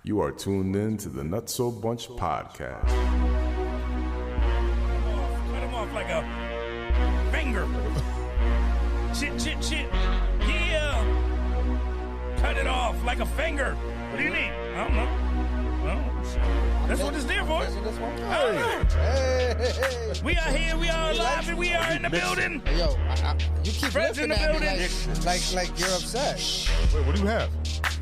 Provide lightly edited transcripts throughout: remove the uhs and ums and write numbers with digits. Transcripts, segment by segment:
You are tuned in to the Nutso Bunch podcast. Cut him off like a finger. Shit. Yeah. Cut it off like a finger. What do you need? I don't know. That's what it's there for. Hey. We are here. We are alive, and we are in the building. Hey, yo, you keep Fred's in looking the at me building. like you're upset. Wait, what do you have?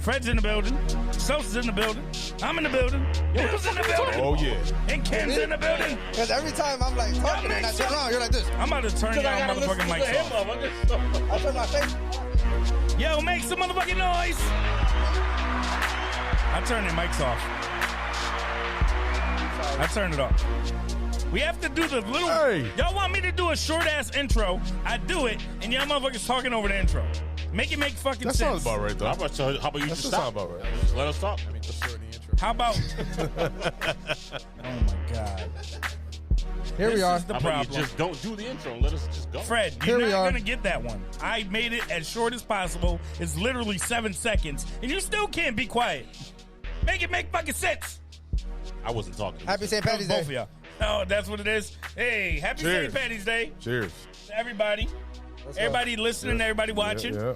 Fred's in the building. Sosa's in the building. I'm in the building. Bill's in the building. Oh, yeah. And Ken's in the building. Because every time I'm like talking and I turn around, you're like this. I'm about to turn y'all motherfucking mics off. I turn my face. Yo, make some motherfucking noise. I turned the mics off. I turned it off. We have to do the little... Hey. Y'all want me to do a short-ass intro. I do it, and y'all motherfuckers talking over the intro. Make it make fucking That sense. sounds about right, though. How about you just stop? Sound about right. Just let us talk. How about... Oh, my God. Here we are. This is the How about problem. you just don't do the intro and let us just go? Fred, Here you're we not are. going to get that one. I made it as short as possible. It's literally 7 seconds, and you still can't be quiet. Make it make fucking sense. I wasn't talking. Happy St. Patty's Both of Day. y'all. Oh, that's what it is. Hey, happy Cheers. St. Patty's Day Cheers. to everybody. Everybody listening, everybody watching. Yeah.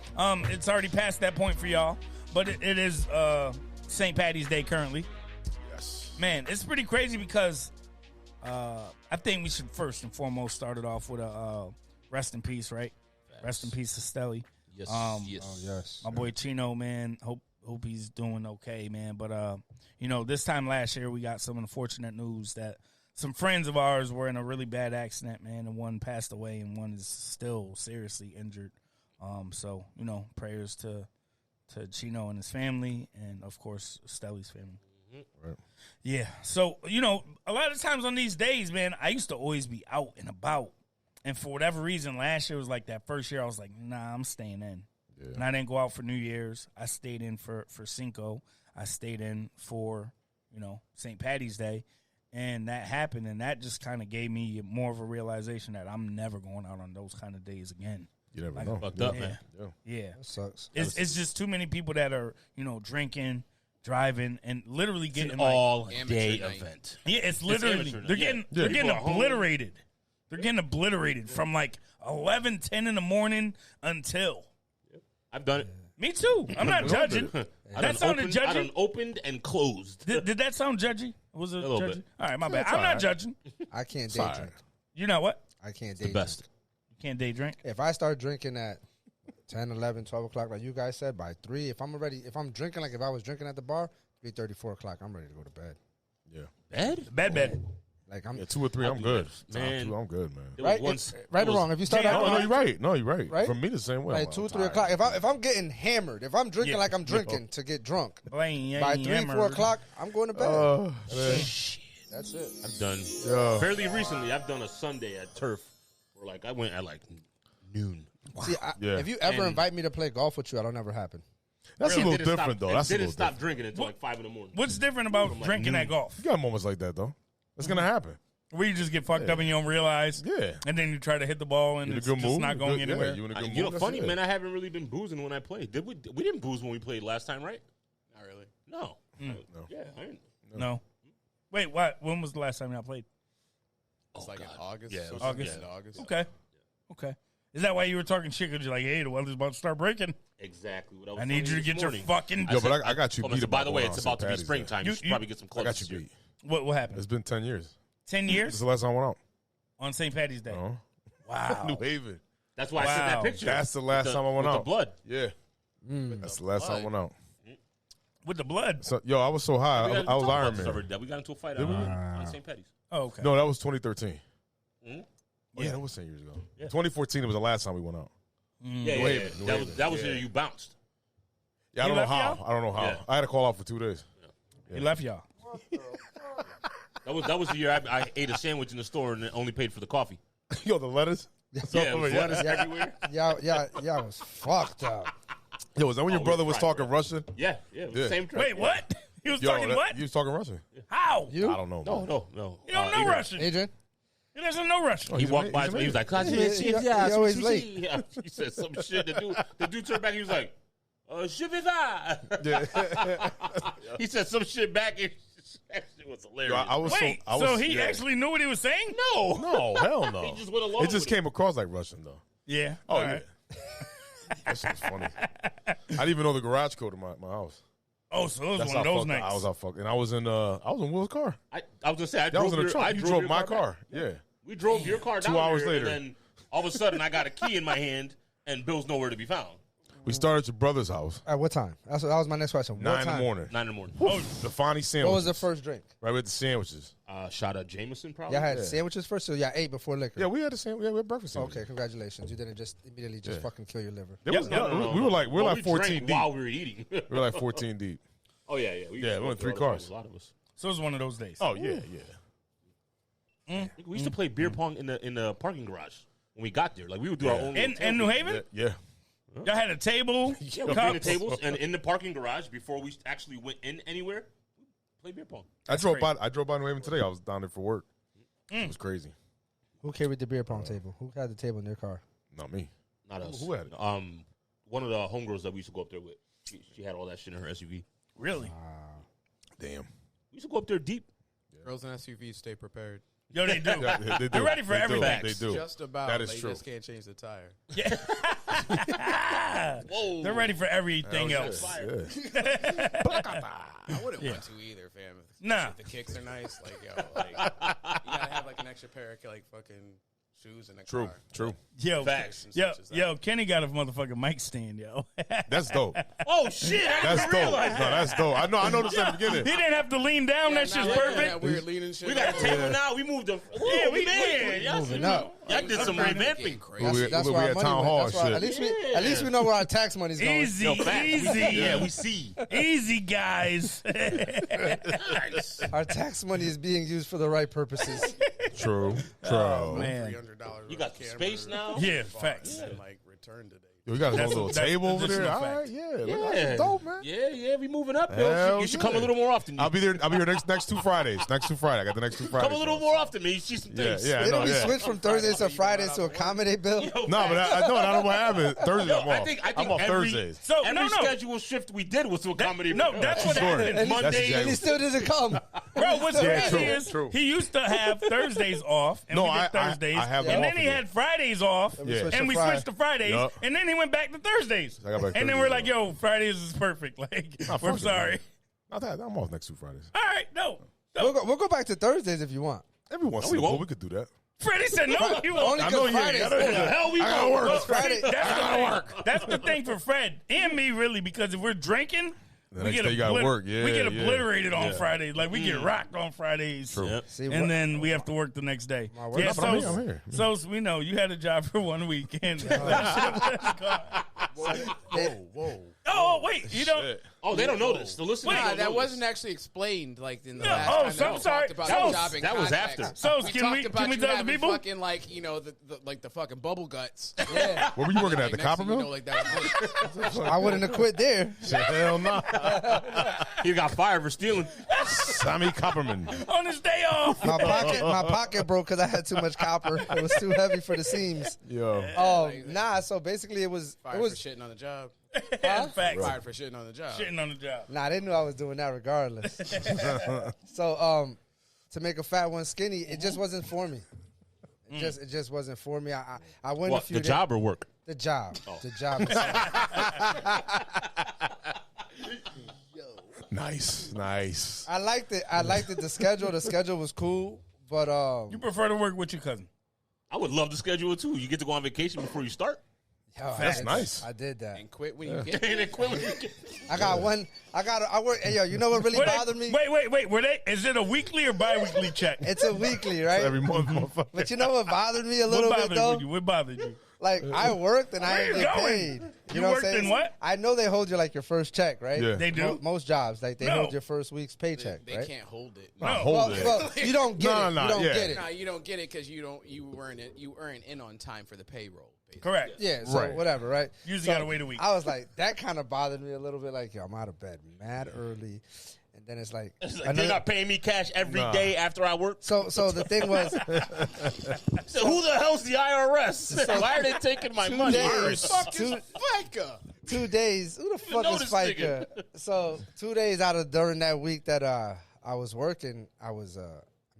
It's already past that point for y'all, but it is St. Patty's Day currently. Yes. Man, it's pretty crazy because I think we should first and foremost start it off with a rest in peace, right? Facts. Rest in peace to Stelly. Yes. Yes. Oh, yes. My boy Chino, man. Hope he's doing okay, man. But this time last year we got some unfortunate news that some friends of ours were in a really bad accident, man, and one passed away and one is still seriously injured. So, prayers to Chino and his family and of course Stelly's family. Right. Yeah. So, a lot of times on these days, man, I used to always be out and about. And for whatever reason, last year was like that first year I was like, nah, I'm staying in. Yeah. And I didn't go out for New Year's. I stayed in for Cinco. I stayed in for, St. Patty's Day. And that happened, and that just kind of gave me more of a realization that I'm never going out on those kind of days again. You never Like, know. Fucked up, man. Yeah. That sucks. It's just too many people that are, drinking, driving, and literally getting An like, all-day event. yeah, it's literally amateur they're night. getting Yeah. they're getting People are home. obliterated. They're getting obliterated from like 11, 10 in the morning until. I've done it. Me too. I'm not judging. That sounded I done judgy. opened and closed. Did that sound judgy? Was it A little judgy? bit. All right, my bad. It's I'm all not right. judging. I can't day Sorry. drink. You know what? I can't The day best. drink. You can't day drink. If I start drinking at 10, 11, 12 o'clock, like you guys said, by 3, if I'm drinking like if I was drinking at the bar, 3:30, 4 o'clock, I'm ready to go to bed. Yeah. Bed? Bed. Like I'm Yeah, 2 or 3, I'm good. Man. 2, I'm good, man. There was right, once- right there or was- wrong. If you start Yeah, out No, you're right. No, you're right. Right? For me, the same way. like I'm 2, 3 tired. o'clock, if I'm getting hammered, if I'm drinking Yeah. like I'm drinking to get drunk, Blaine, by 3, 4 o'clock, I'm going to bed. Man. That's it. I've done Yeah. fairly recently. I've done a Sunday at Turf where like I went at like noon. See, Yeah. if you ever And- invite me to play golf with you, that'll never happen. That's Really a little didn't different, stop, though. That's a didn't little stop different. drinking until like 5 in the morning. What's different about Like drinking noon. at golf? You got moments like that, though. It's going to happen. Where you just get fucked up and you don't realize. Yeah. And then you try to hit the ball and You in a it's good just mood? not going Good- anywhere. Yeah, you in a good mood? You know, That's funny it. man, I haven't really been boozing when I played. Did we? We didn't booze when we played last time, right? Not really. No. No. Yeah, I didn't. No. Wait, what? When was the last time y'all played? It's like in God. August. Yeah, it was August. In August. Okay. Okay. Is that why you were talking shit? Because you're like, hey, the weather's about to start breaking. Exactly what I was I need telling you to this get your morning. fucking. Yo, but I got you Told beat myself, by about the way, going it's on about to St. be Patty's Day. springtime. You should You- probably get some I clubs. got you this year. beat. What happened? It's been 10 years. 10 This years is the last time I went out. on St. Patty's Day. Uh-huh. Wow. New Haven. That's why I sent that Wow. picture. That's the last With time I went with out. The blood. Yeah. That's the last time I went out. With the blood. So, yo, I was so high. We I got- was talked about Iron this Man. already. We got into a fight Did we? on St. Patty's. Oh, okay. No, that was 2013. Mhm. Oh, yeah, that was 10 years ago. Yeah. 2014 was the last time we went out. Yeah, New yeah, Haven, yeah. New That Haven. was the Yeah. year you bounced. Yeah, I He don't know left how. y'all? I don't know how. Yeah. I had to call off for 2 days. He left y'all. That was the year I ate a sandwich in the store and only paid for the coffee. Yo, the lettuce? Yeah, it was lettuce everywhere. Y'all was fucked up. Yo, was that when your Oh, brother we was fried, talking Russian? Yeah, yeah, it was Yeah. the same trip. Wait, what? He was Yo, talking what? You was talking Russian? How? You? I don't know. No, man. no. You don't know Adrian, Russian. Adrian? He doesn't know Russian. He He's walked ama- by he's me. He was like, He always late. The dude turned back. He was like, Shivita. Yeah. He said some shit back. And that shit was hilarious. Yo, I was Wait, I was, so he yeah. actually knew what he was saying? No, hell no. He just went along It just with came across like Russian though. Yeah. Oh All yeah. right. That shit was funny. I didn't even know the garage code of my house. Oh, so it was That's one of how those fucked nights. I was out fucking. I was in Will's car. I was gonna say I That was drove in your, the trunk. I You drove drove your my back. car. Yeah. We drove your car down 2 hours here, later. and then all of a sudden I got a key in my hand, and Bill's nowhere to be found. We started at your brother's house. At what time? That was my next question. What 9 in time? the morning. 9 in the morning. Oh, The Fonny sandwiches. What was the first drink? Right with the sandwiches. Shot at Jameson, probably. Y'all had sandwiches first, so y'all ate before liquor. Yeah, we had the same. Yeah, we had breakfast sandwiches. Okay, congratulations. You didn't just immediately just fucking kill your liver. There was, we were like Well, 14 drank deep. while we were eating. We were like 14 deep. Oh yeah. We went 3 cars. A lot of us. so it was one of those days. Oh yeah. We used to play beer pong in the parking garage when we got there. Like we would do our own. In New Haven? Yeah. Y'all had a table, Yeah, we bring the cups. tables, and in the parking garage before we actually went in anywhere, play beer pong. I drove by New Haven today. I was down there for work. It was crazy. Who carried the beer pong table? Who had the table in their car? Not me. Not us. Who had it? One of the homegirls that we used to go up there with. She had all that shit in her SUV. Really? Damn. We used to go up there deep. Girls in SUVs stay prepared. Yo, they do. Yeah, they do. They're ready for They do. everything. They do. Just about. That is they true. just can't change the tire. Whoa. They're ready for everything Hell else. yeah. I wouldn't want to either, fam. Nah. If the kicks are nice, like yo, like you gotta have like an extra pair of like fucking shoes in the True. car. True. Yo, Facts. yo, Kenny got a motherfucking mic stand, yo. That's dope. Oh shit! I That's didn't dope. realize No, that. that's dope. I noticed that at the He beginning. didn't have to lean down. That shit's perfect. That weird leaning shit. We got a table now. We moved the. Yeah, we man. Y'all Moving up. did some revamping. That's we where our had money town went. hall That's why, shit. at least we know where our tax money's going. Easy, Yo, facts. easy. Yeah, we see. Easy, guys. Nice. Our tax money is being used for the right purposes. True. Oh, True. man. $300. You got the space now. Yeah, facts. And like return today. Yo, we got a That's- little that's table over there. additional All fact. right, yeah. Yeah, That's dope, man. Yeah, we moving up. Hell Yo. You should come a yeah. little more often. I'll be there next 2 Fridays. Next 2 Fridays. I got the next 2 Fridays. Come a little more often, man. You see some Yeah, things. yeah. I know, Didn't we yeah. switch from Thursdays to Fridays to accommodate Bill? Yo, No, but I know what happened. Thursday I'm off. I think I'm off every, Thursdays. So, every no. schedule shift we did was to accommodate. No, that's what Sure. happened. That's Monday. exactly- And he still didn't come. Bro, what's Yeah, crazy true, is true. he used to have Thursdays off, and No, we I did Thursdays, have them and then off he again. had Fridays off, Yeah. switched and to we Friday. switched to Fridays, Yup. and then he went back to Thursdays. I got back And then Thursdays we're like, off. yo, Fridays is perfect. Like, fuck we're it, sorry. man. Not that I'm off next 2 Fridays. All right, no. We'll go back to Thursdays if you want. Every once in a while we could do that. Freddie said no. He won't. Only I know because you Fridays. gotta- Where the hell we I gotta go? work. Well, Friday- see, that's the thing for Fred and me, really, because if we're drinking, The next day you gotta work. Yeah, we get yeah. oblitterated on Yeah. Fridays. Like, we get rocked on Fridays. True. Yep. See, And then we have to work the next day. work- Yeah, No, but I'm here. so we know you had a job for 1 week. And oh, wait. You don't. Shit. Oh, they don't know this. The listeners Wait. don't know That this. wasn't actually explained like in the No, last oh, time so that I'm we sorry. talked about So- the job in that was context. after. So We can talked we about you tell the having people? fucking like you know the like the fucking bubble guts. Yeah. Where were you working at? Like, The next copper thing you mill? know, like that was it. I wouldn't have quit there. Hell no. He got fired for stealing. Sammy Copperman. On his day off. My pocket broke because I had too much copper. It was too heavy for the seams. Yo. Oh, nah. So basically, it was. Fired for shitting on the job. That's facts. Fired for shitting on the job. Shitting on the job. Nah, they knew I was doing that regardless. So, to make a fat one skinny, it just wasn't for me. It just wasn't for me. I went a What, few the job or work? The job. The job. Nice. I liked it. The schedule. The schedule was cool, but You prefer to work with your cousin? I would love to schedule it too. You get to go on vacation before you start. yo, That's nice. I did that. And quit when you get. And then quit when you get. I work. Hey, yo, you know what really bothered me? Wait. Is it a weekly or bi-weekly check? It's a weekly, right? Every month, motherfucker. But you know what bothered me a little bit though? What bothered you? Like I worked and I Where didn't you get going? paid. You know what worked I'm saying? in what? I know they hold you like your first check, right? Yeah. They do? Most jobs, like they No. hold your first week's paycheck, They right? can't hold it. No. Hold it. Well, you don't get No, it. no, You don't yeah. get it. No, you don't get it because you weren't in on time for the payroll. Basically. Correct. Yeah, so Right. whatever, right? Usually So gotta wait a week. I was like, that kind of bothered me a little bit. Like, yo, I'm out of bed mad early, and then it's like, It's like, they're not paying me cash every day after I work. so the thing was, So who the hell's the IRS? Why are they taking my money? days. Fuck is FICA? 2 days. Who the fuck know is this Spiker? nigga. So 2 days out of during that week that I was working, I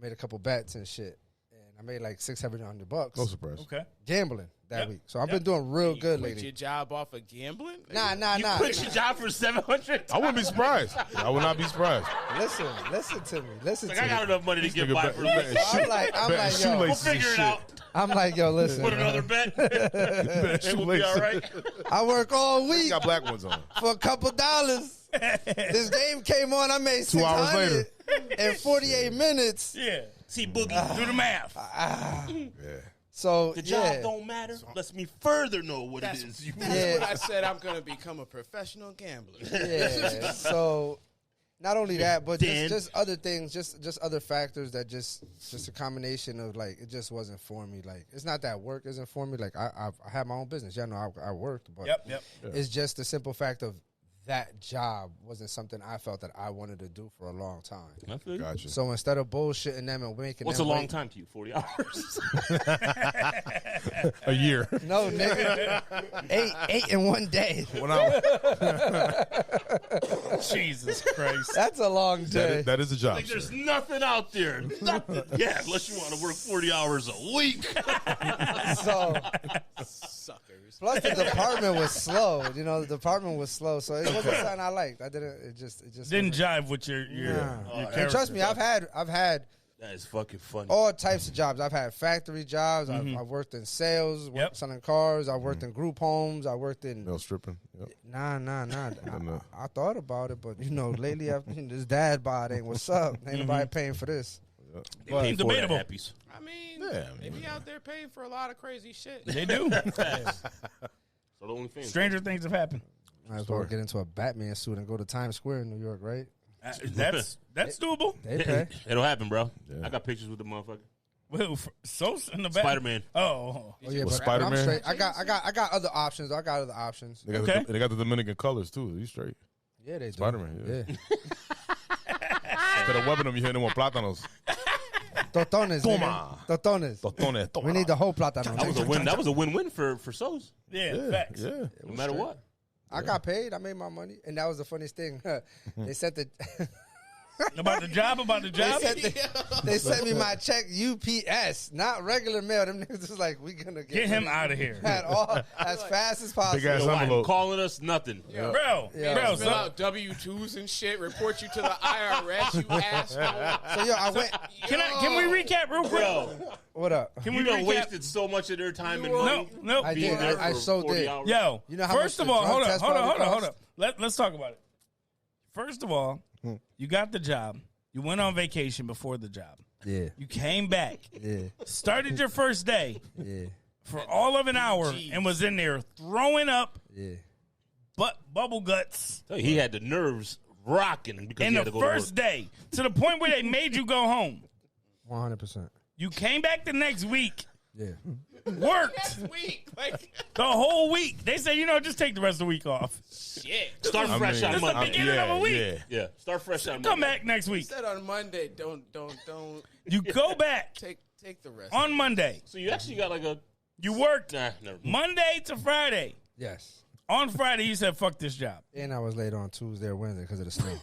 made a couple bets and shit, and I made like $600-700 No surprise. Okay. gambling that Yep. week. So I've been doing real You good quit lately. your job off of gambling? Nah. Quit your job for 700. I wouldn't be surprised. I would not be surprised. Listen to me. Listen Like, to I me. got enough money to get nigga by bet- for bet- this. I'm like, yo. We'll shoelaces and figure it shit. out. I'm like, yo, listen. Put another bet. It will be all right. I work all You week got black ones on. for a couple dollars. This game came on. I made 2 hours later. in 48 minutes. Yeah. See, Boogie, Do the math. Yeah. So the job yeah, don't matter. Lets me further know what it is. You Yeah. What I said, I'm going to become a professional gambler. yeah. So not only that, but Dan. just other things, just other factors that just a combination of like it just wasn't for me. Like it's not that work isn't for me. Like I have my own business. Y'all know I worked, but Yep. it's just the simple fact of that job wasn't something I felt that I wanted to do for a long time. I feel you. Gotcha. So instead of bullshitting them and making What's a them long wait- time to you? 40 hours. A year. No, nigga. eight in one day. 1 hour. Jesus Christ. That's a long day. That is a job. Like, there's sir. nothing out there. Nothing. Yeah, unless you want to work 40 hours a week. So Suckers. plus the department was slow. You know, the department was slow, so it wasn't something I liked. I didn't. It just Didn't wasn't- jive with your Nah. your And trust me, I've had That is fucking funny. all types of jobs. I've had factory jobs. I've worked in sales, Yep. selling cars. I worked in group homes. I worked in No stripping. Yep. Nah. no. I thought about it, but you know, lately this dad bod ain't what's up. Ain't nobody paying for this. They pay for that, debatable. Happies. I mean, Yeah, they be out there paying for a lot of crazy shit. They do. So the only thing. Stranger things have happened. Might as well get into a Batman suit and go to Times Square in New York, right? That's doable. They pay. It'll happen, bro. Yeah. I got pictures with the motherfucker. Well, So's in the back. Spider-Man. Oh, Oh yeah, With but Spider-Man? I'm straight. I got other options. I got other options. They got, Okay. they got the Dominican colors, too. You straight. Yeah, they do. Spider-Man, yeah. Yeah. Instead of webbing them, you hit them with plátanos. Totones. Toma. Nigga. Totones. Totones, toma. We need the whole plátano. That was a win. That was a win-win for Sos. yeah, Yeah, facts. yeah. No matter what. I got paid. I made my money, and that was the funniest thing. They sent the About the job. they sent me my check UPS, not regular mail. Them niggas was like, we gonna Get him out of here, at all as fast as possible. Big ass Yo, why? envelope. Calling us nothing. bro. Yeah. Bro, Fill out W-2s and shit. Report you to the IRS, you asshole. So yo, I went. can we recap real quick? Bro, What up? Can you we done recap? wasted so much of their time and money. No. I being did. there I for so 40 did. hours. Yo, You know how first much of the all, drug hold test up. probably cost? Let's talk about it. First of all, you got the job. You went on vacation before the job. Yeah, You came back, yeah, started your first day yeah, for all of an hour, and was in there throwing up yeah. bubble guts He had the nerves rocking because in he had the to go to work. first day to the point where they made you go home. 100%. You came back the next week, Yeah. worked Week. Like, the whole week. They said, just take the rest of the week off. shit. Start fresh on This is the Monday. beginning of a week. Yeah. Yeah, start fresh on Come Monday. back next week. Said on Monday, don't You go back take the rest. on Monday. So you actually got like a You worked never mind. Monday to Friday. Yes. On Friday, you said, fuck this job. And I was late on Tuesday or Wednesday because of the snow.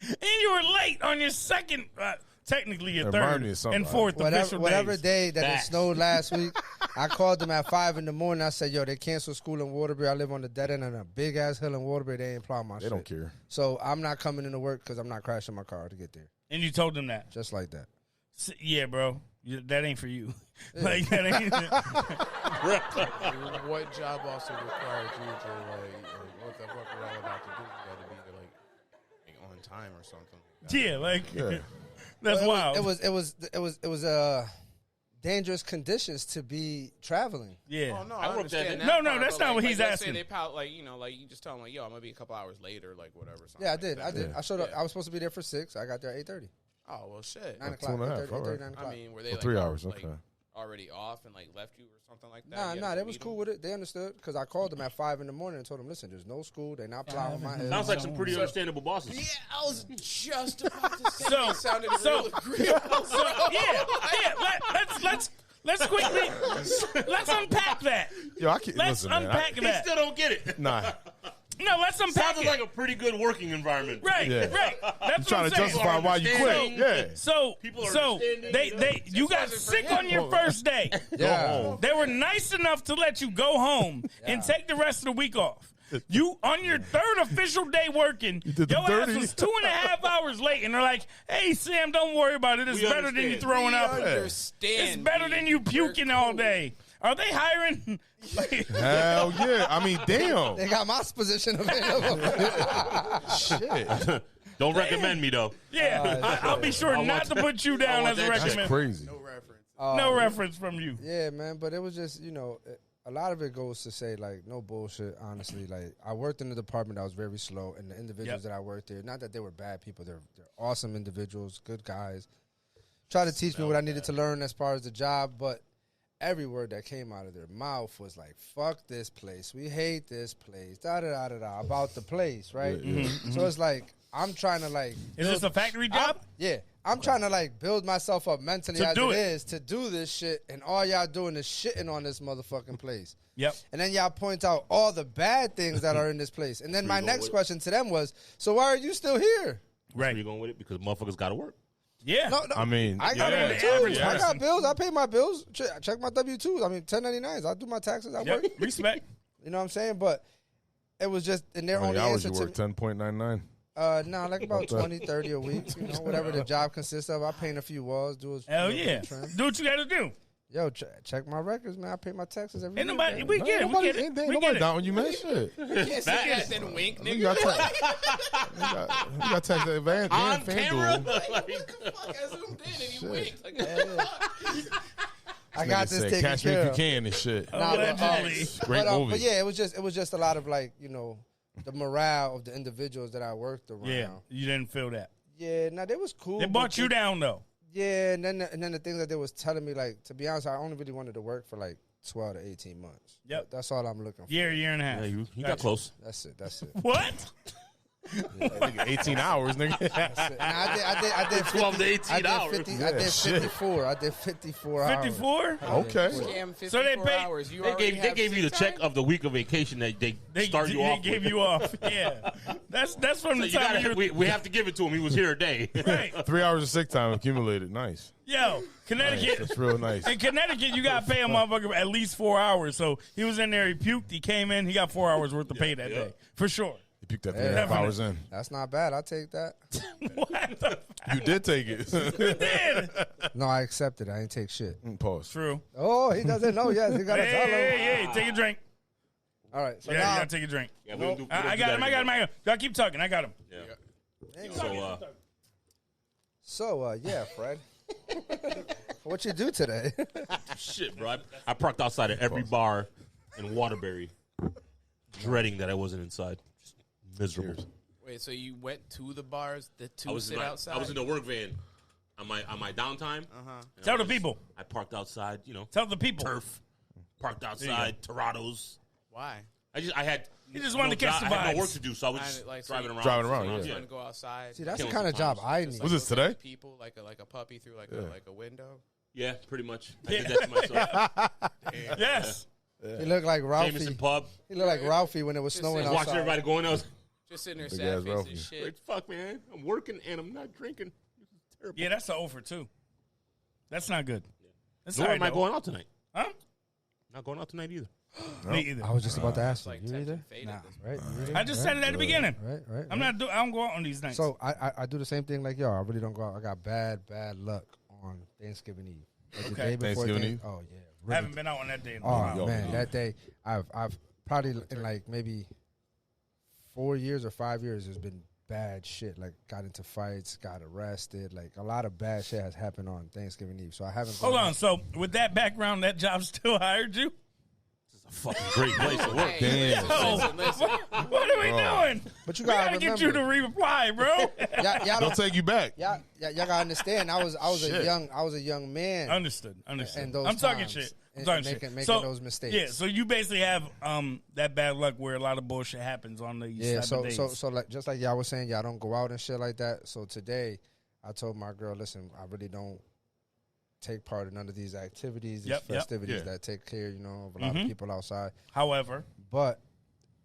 And you were late on your second, technically your Remind third me of something. and fourth official Whatever days. day that Facts. it snowed last week, I called them at 5 in the morning. I said, yo, they canceled school in Waterbury. I live on the dead end of a big ass hill in Waterbury. They ain't plow my They shit. don't care. So I'm not coming into work because I'm not crashing my car to get there. And you told them that. Just like that. Yeah, bro. That ain't for you. Like, that ain't. What job also required you to what the fuck we're all about to do? You got to be like on time or something. Yeah, like, Yeah. that's wild. It was dangerous conditions to be traveling. yeah. Oh no, I I worked understand at- that. No, part, that's but, not what like, he's let's say asking. They you just tell them like, yo, I'm gonna be a couple hours later, like whatever. Something Yeah, I like did. that. I did. Yeah. I showed up. I was supposed to be there for 6. I got there at 8:30. Oh well, shit. 9 2 o'clock. and a half, 8:30, all right. 9 o'clock. I mean, were they For like 3 al- hours, like, okay. already off and like left you or something like that? Nah, You had nah, to they go was meet cool them? with it. They understood because I called them at 5 in the morning and told them, listen, there's no school. They're not plowing my head. Sounds like some pretty understandable bosses. Yeah, I was just about to say So- it sounded so- real agreeable. So, yeah. Let's quickly, let's unpack that. Yo, I can't Let's listen, man. unpack He that. still don't get it. Nah. No, let's unpack Sounded it. like a pretty good working environment. Right, Yeah. right. You That's trying what to I'm saying. justify why you quit? Yeah. So, People are so understanding, you got sick on your first day. Yeah. They were nice enough to let you go home and take the rest of the week off. You on your third official day working, did the your ass 30. was 2.5 hours late, and they're like, "Hey Sam, don't worry about it. It's We better than you understand. throwing up. Understand? It's better than you puking all day." Are they hiring? Hell yeah. I mean, damn. They got my position available. Shit. Don't recommend me though. Yeah, I'll be sure not to put you down as a that That's recommend. crazy. No reference. No reference from you. Yeah, man, but it was just, a lot of it goes to say, like, no bullshit, honestly. Like, I worked in a department that was very slow, and the individuals that I worked there, not that they were bad people, they're awesome individuals, good guys. Try to teach me what I needed to learn as far as the job, but every word that came out of their mouth was like, fuck this place, we hate this place, da-da-da-da-da, about the place, right? So it's like, I'm trying to, like... Is this a factory job? I'm trying to, like, build myself up mentally To as do it it. is to do this shit, and all y'all doing is shitting on this motherfucking place. Yep. And then y'all point out all the bad things that are in this place. And then my going next with it? question to them was, so why are you still here? Where you going with it? Because motherfuckers got to work. Yeah. No, I mean, I got Yeah. money too. Average I person. got bills. I pay my bills. Check my W-2s. I mean, 1099s. I do my taxes. I work. Yep. Respect. You know what I'm saying? But it was just in their how only many hours answer you to work? 10.99. no, like about 20, 30 a week. Whatever the job consists of. I paint a few walls. Do a Hell yeah. trim. Do what you got to do. Yo, check my records, man. I pay my taxes every Ain't year, nobody. man. We get it. We get it. We Nobody get it. down when you man shit. You can't say that then wink, You nigga. got tax. You got tax advance. On FanDuel. camera? Fuck, I zoomed in and you winked. Like, I got this Said, taken Catch me care if you of. can and shit. Nah, but, Allegedly. Great movie. But yeah, it was just a lot of, like, the morale of the individuals that I worked around. Yeah. You didn't feel that. Yeah, nah, they was cool. They but brought you down though. Yeah, and then the things that they was telling me, like, to be honest, I only really wanted to work for like 12 to 18 months. Yep. That's all I'm looking for. Year and a half. Yeah, you got Gotcha. close. That's it. What? Nigga, 18 hours, nigga. That's it. And I did 12 to 18 hours. 50, I did 54. I did 54 hours. 54? Okay. Damn, So they 54 pay- hours. You They already gave, they have gave you the sick check time? of the week of vacation that they start you off They gave with. you off. Yeah. That's from So the you time gotta, we have to give it to him. He was here a day. Right. 3 hours of sick time accumulated. Nice. Yo, Connecticut. That's real nice. In Connecticut, you got to pay a motherfucker at least 4 hours. So he was in there, he puked, he came in, he got 4 hours worth of pay that day. For sure. You picked that Yeah. 3.5 hours in. That's not bad. I'll take that. What the You did take it. did? No, I accepted it. I ain't take shit. Pause. True. Oh, he doesn't know yet. He got to tell him. Hey, take a drink. All right. So Yeah, you now, got to take a drink. Yeah, we don't do- we don't I do got that him, I got him, anymore. I got him. Y'all keep talking, I got him. Yeah. Fred. What you do today? Shit, bro. I parked outside of every bar in Waterbury, dreading that I wasn't inside. Just miserable. Wait, so you went to the bars I to was sit outside? I was in the work van on my downtime. Tell the people. I parked outside, Tell the people. turf. Parked outside, Toronto's. Why? I had. You just wanted to catch the I had vibes. no work to do, so I was I- just like, so driving you- around. Driving around, I yeah. was trying to go outside. See, that's the Killing kind of some job time. I Just, need. Was like, this look at today? People like a puppy through like a window. Yeah, pretty much. I did that to myself. Yes. He looked like Ralphie. Jameson Pub. He looked like Ralphie when it was snowing Watching outside. everybody going out. Just sitting there Big sad ass face Ralphie. and shit. Like, fuck, man. I'm working and I'm not drinking. This is terrible. Yeah, that's an over too. That's not good. That's Nor all am I right, though. going out tonight. Huh? Not going out tonight either. Me either. I was just about to ask It's you. like You touch either? and fade at this Right? You either? I just said it at the beginning. Right. I'm not. I don't go out on these nights. So I do the same thing like y'all. I really don't go out. I got bad luck on Thanksgiving Eve. Like the Okay. day before Thanksgiving Thank- Eve? Oh yeah. I Really. haven't been out on that day in a Oh while. Yo, man, no. that day I've probably in like maybe 4 years or 5 years there's been bad shit. Like got into fights, got arrested. Like a lot of bad shit has happened on Thanksgiving Eve. So I haven't. Hold gone on. So with that background, that job still hired you? It's a fucking great place to work. Hey, Damn. Oh, listen. what are we doing? But you We gotta gotta get you to remember. reply, bro. Y'all Don't don't. take you back. Y'all gotta understand. I was Shit. a young man. Understood. And those I'm talking times, shit. I'm and talking making shit. those mistakes. Yeah. So you basically have that bad luck where a lot of bullshit happens on these Yeah, type of days. so like just like y'all was saying, y'all don't go out and shit like that. So today, I told my girl, listen, I really don't take part in none of these activities, these Yep, festivities yeah. that take care, of a lot of people outside. However, But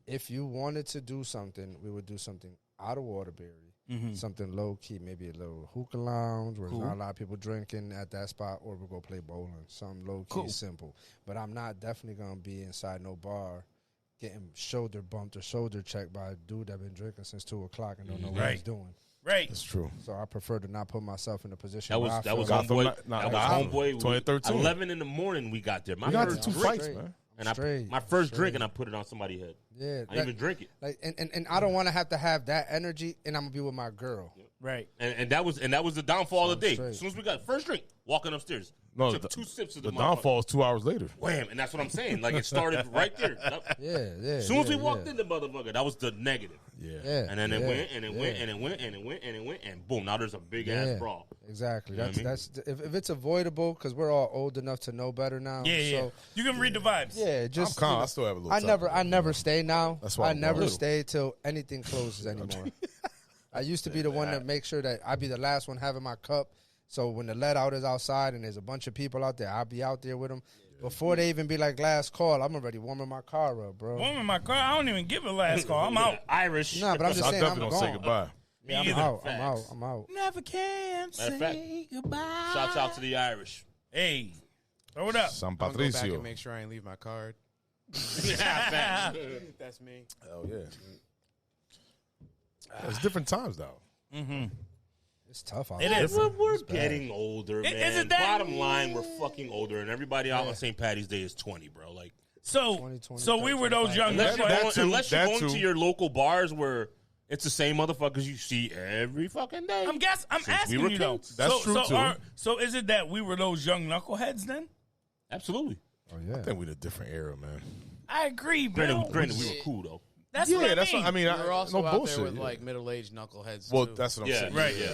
if you wanted to do something, we would do something out of Waterbury, something low key, maybe a little hookah lounge where there's not a lot of people drinking at that spot, or we'll go play bowling. Something low key, simple. But I'm not definitely gonna be inside no bar getting shoulder bumped or shoulder checked by a dude that been drinking since 2:00 and don't know what he's doing. Right. That's true. So I prefer to not put myself in a position. That where was I that was feel Gotham, homeboy. not That was Gotham. homeboy. 2013. 11 in the morning we got there. We got to first 2 drink, fights, man. and my first drink, and I put it on somebody's head. Yeah, I didn't even drink it. like, and I don't want to have that energy, and I'm gonna be with my girl. Right. And that was the downfall of the day. straight. As soon as we got first drink, walking upstairs, No, took 2 sips of the The downfall is 2 hours later. Wham! And that's what I'm saying. Like it started right there. Yeah. As soon as we walked in the motherfucker, that was the negative. Yeah. And then it went, and it went, and it went, and it went, and it went, and boom! Now there's a big ass brawl. Exactly. You know what I mean? That's if it's avoidable, because we're all old enough to know better now. Yeah. So, You can read the vibes. yeah, just I'm calm. I still have a little I never stay now. That's why I I'm never little. stay till anything closes anymore. I used to be the one that make sure that I be the last one having my cup. So when the let out is outside and there's a bunch of people out there, I'll be out there with them. Before they even be like last call, I'm already warming my car up, bro. Warming my car. I don't even give a last call. I'm out. Irish. Nah, but I'm just I saying I'm definitely don't say gone. goodbye. Yeah, Me I'm either. out. Facts. I'm out. Never can Matter of say goodbye. Shouts out to the Irish. Hey, throw it up. San I'm gonna go back Patricio. and make sure I ain't leave my card. Yeah. That's me. Hell yeah. It's different times, though. It's tough out It there. is. We're getting older, man. isn't that- Bottom line, we're fucking older, and everybody out on St. Patty's Day is 20, bro. Like, So 20, we were those young unless you're That knuckleheads. too, unless you're that going too. to your local bars where it's the same motherfuckers you see every fucking day. I'm Since asking we were you though. kids. That's true, too. So is it that we were those young knuckleheads then? Absolutely. Oh yeah. I think we're in a different era, man. I agree, bro. Granted, we were cool though. That's what I that's mean. what I mean. We were also no out bullshit. there with yeah. like middle-aged knuckleheads. Well, too. that's what I'm Yeah, saying. Right. Yeah.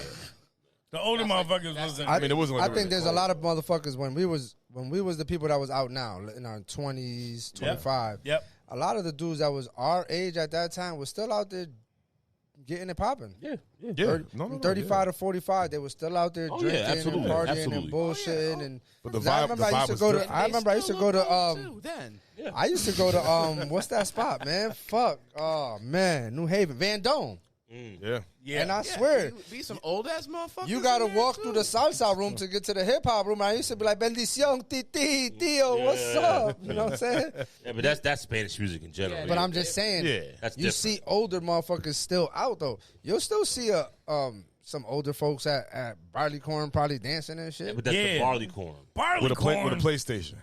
The older motherfuckers wasn't. I mean, it wasn't like I it think was there's a cold. lot of motherfuckers when we was the people that was out now in our 20s, 25. Yep. A lot of the dudes that was our age at that time was still out there getting it popping. Yeah. Yeah. From 35 to 45, they were still out there Oh, drinking yeah, absolutely, and partying absolutely. and bullshitting. And But the 'cause I vibe- remember the I vibe used to was go to. different. I remember I used to go to. Too, then. I used to go to what's that spot, man? Fuck. Oh man, New Haven, Van Dome. Yeah. Yeah. And I swear, be some old ass motherfuckers. you got to in there, walk too. through the salsa room to get to the hip hop room. I used to be like, bendición, titi, tío, what's up? You know what I'm saying? Yeah, but that's Spanish music in general. Yeah, But I'm just saying, Yeah. That's you different. see older motherfuckers still out though. You'll still see some older folks at Barleycorn probably dancing and shit. But that's Yeah. the barley corn. barley With a corn. PlayStation.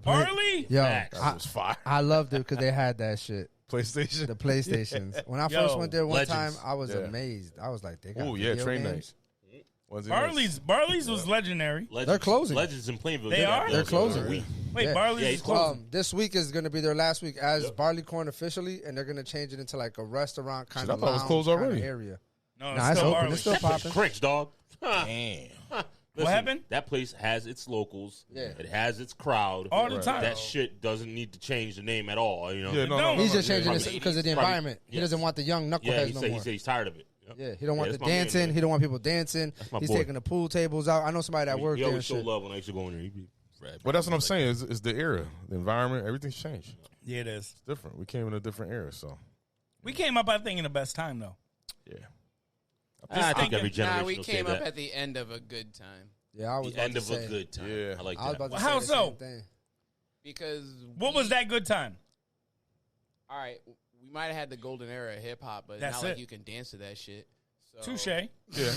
barley. Yo, Facts. That was fire. I loved it because they had that shit. PlayStation. The PlayStations. When I Yo, first went there one legends. time, I was Yeah. amazed. I was like, they got Oh yeah, video train games? night. Wednesday nights. Barley's was legendary. Legends, They're closing. Legends in Plainville. They got are? those They're closing. every week. Wait, Yeah. Barley's Yeah, is he's closing. This week is going to be their last week as Barleycorn officially, and they're going to change it into like a restaurant kind Shit, I of thought it was lounge closed kinda already. area. No, Nah, it's still open. Barley. It's still popping. Cringe, dog. Damn. Listen, happened? That place has its locals. Yeah. It has its crowd. All the time. That shit doesn't need to change the name at all. You know. Yeah, no, No. no, He's no, just yeah, changing yeah. it because of the Probably- environment. He yes. doesn't want the young Yeah, knuckleheads he no said more. he's tired of it. Yep. Yeah, he don't want the that's my man, dancing. man. He don't want people dancing. my He's boy. taking the pool tables out. I know somebody that worked He there and always showed shit. love when I used to go in there. He'd be rad. Well, that's what I'm saying. It's the era, the environment, everything's changed. Yeah, it is. It's different. We came in a different era, so We came up, I think, in the best time though. yeah. I think every thinking- generation Nah, we will came say up that. at the end of a good time Yeah, I was The about end to of say. a good time. Yeah. I like I was that. about to Well, say how the so? same thing. because What was that good time? All right, we might have had the golden era of hip hop, but it's That's not like it. you can dance to that shit. So, Touche. Yeah.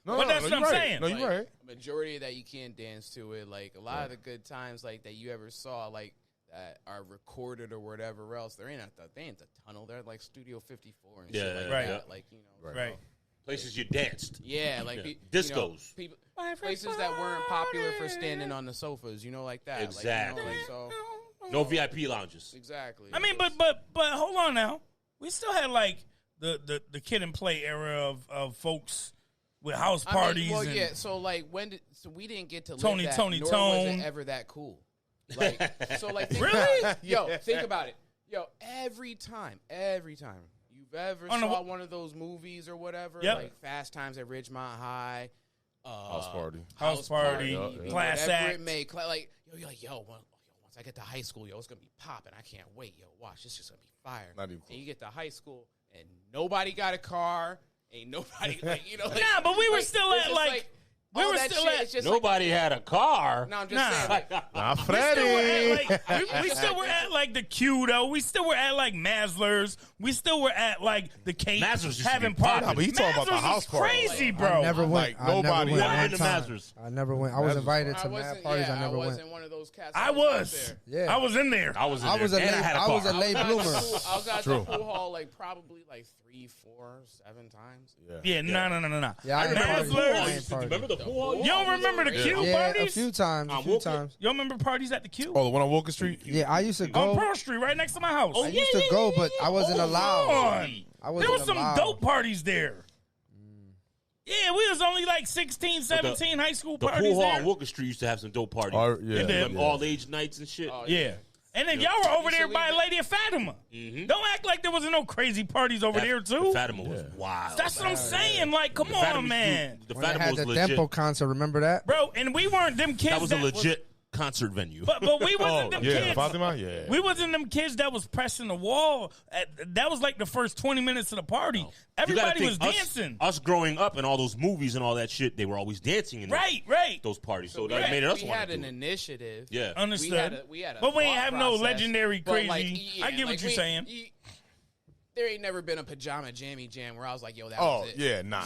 No, But that's no, what I'm you're right. saying. No, you're like, right. a majority of that you can't dance to it. Like a lot of the good times, like that you ever saw, like that are recorded or whatever else. They ain't the tunnel. They're like Studio 54 and shit like right. that. Like you know, Right. Places you danced. Yeah, like Yeah. you know, Discos. people, places that weren't popular for standing on the sofas. You know, like that. Exactly. Like, you know, like, so No VIP lounges. exactly. I mean, but hold on now. We still had like the kid and play era of folks with house parties. well, and, yeah. So like so we didn't get to Tony, live that, Tony, nor was Tone. it ever that cool. Like so, like think Really? about it. Yo, think about it. Yo, every time you've ever Oh, no, saw wh- one of those movies or whatever, Yep. like Fast Times at Ridgemont High, House party. House party, Yeah, yeah. class whatever act. it may, like yo, you're like yo, once once I get to high school, yo, it's gonna be popping. I can't wait, yo. Watch, it's just gonna be fire. Not even close. And you get to high school, and nobody got a car. Ain't nobody like, you know. Like, Nah, but we were still it's at just like we all were that still shit, at. it's just Nobody had a car. No, I'm just saying. Like, Nah, We Freddie. still were at, like, we still were at like the Q though. We still were at like Maslers. We still were at like the Cape Maslers used to having be parties. popping. Nah, but he talking about the Maslers house was party. crazy, I bro. never went. Like, I never nobody went went one to time. Maslers. I never went. I was Maslers invited I to mad wasn't. parties. Yeah, I never went. wasn't one of those cats. I that was. out there. Yeah. I was in there. I was in I there, was a and late. I had a I car. was a late I bloomer. was at True. the pool hall like probably like 3, 4, 7 times. Yeah, no. Yeah, I ain't Maslers. party. I ain't Remember party. the pool hall? You don't remember the Q Yeah, a parties? few times. A On few Wilkie? times. You don't remember parties at the Q? Oh, the one on Walker Street? Yeah, I used to On go. Pearl Street, right next to my house. I used to go, but I wasn't Come allowed. on. I wasn't There was some allowed. dope parties there. Yeah, we was only like 16, 17 high school The parties pool hall there. on Walker Street used to have some dope parties. Yeah, It did. yeah. All age nights and shit. Oh, Yeah. And then y'all were over there by Usually- Lady of Fatima. Don't act like there wasn't no crazy parties over there, The too. Fatima was wild. That's what I'm saying. Like, come Fatima on, man. The When they Fatima had was the legit. Dempo concert, remember that? Bro, and we weren't them kids That was a legit concert venue. But we wasn't Oh, them yeah, kids. Fatima? Yeah. We wasn't them kids that was pressing the wall. That was like the first 20 minutes of the party. You gotta Everybody was think, dancing. Us growing up and all those movies and all that shit, they were always dancing in Right. those parties. So we that had, made us we want had to an do it. initiative. Yeah. Understood. We had a But we ain't thought have no process. legendary But, crazy. like, I get what you're saying. There ain't never been a pajama jammy jam where I was like, yo, that Oh, was it. yeah, nah.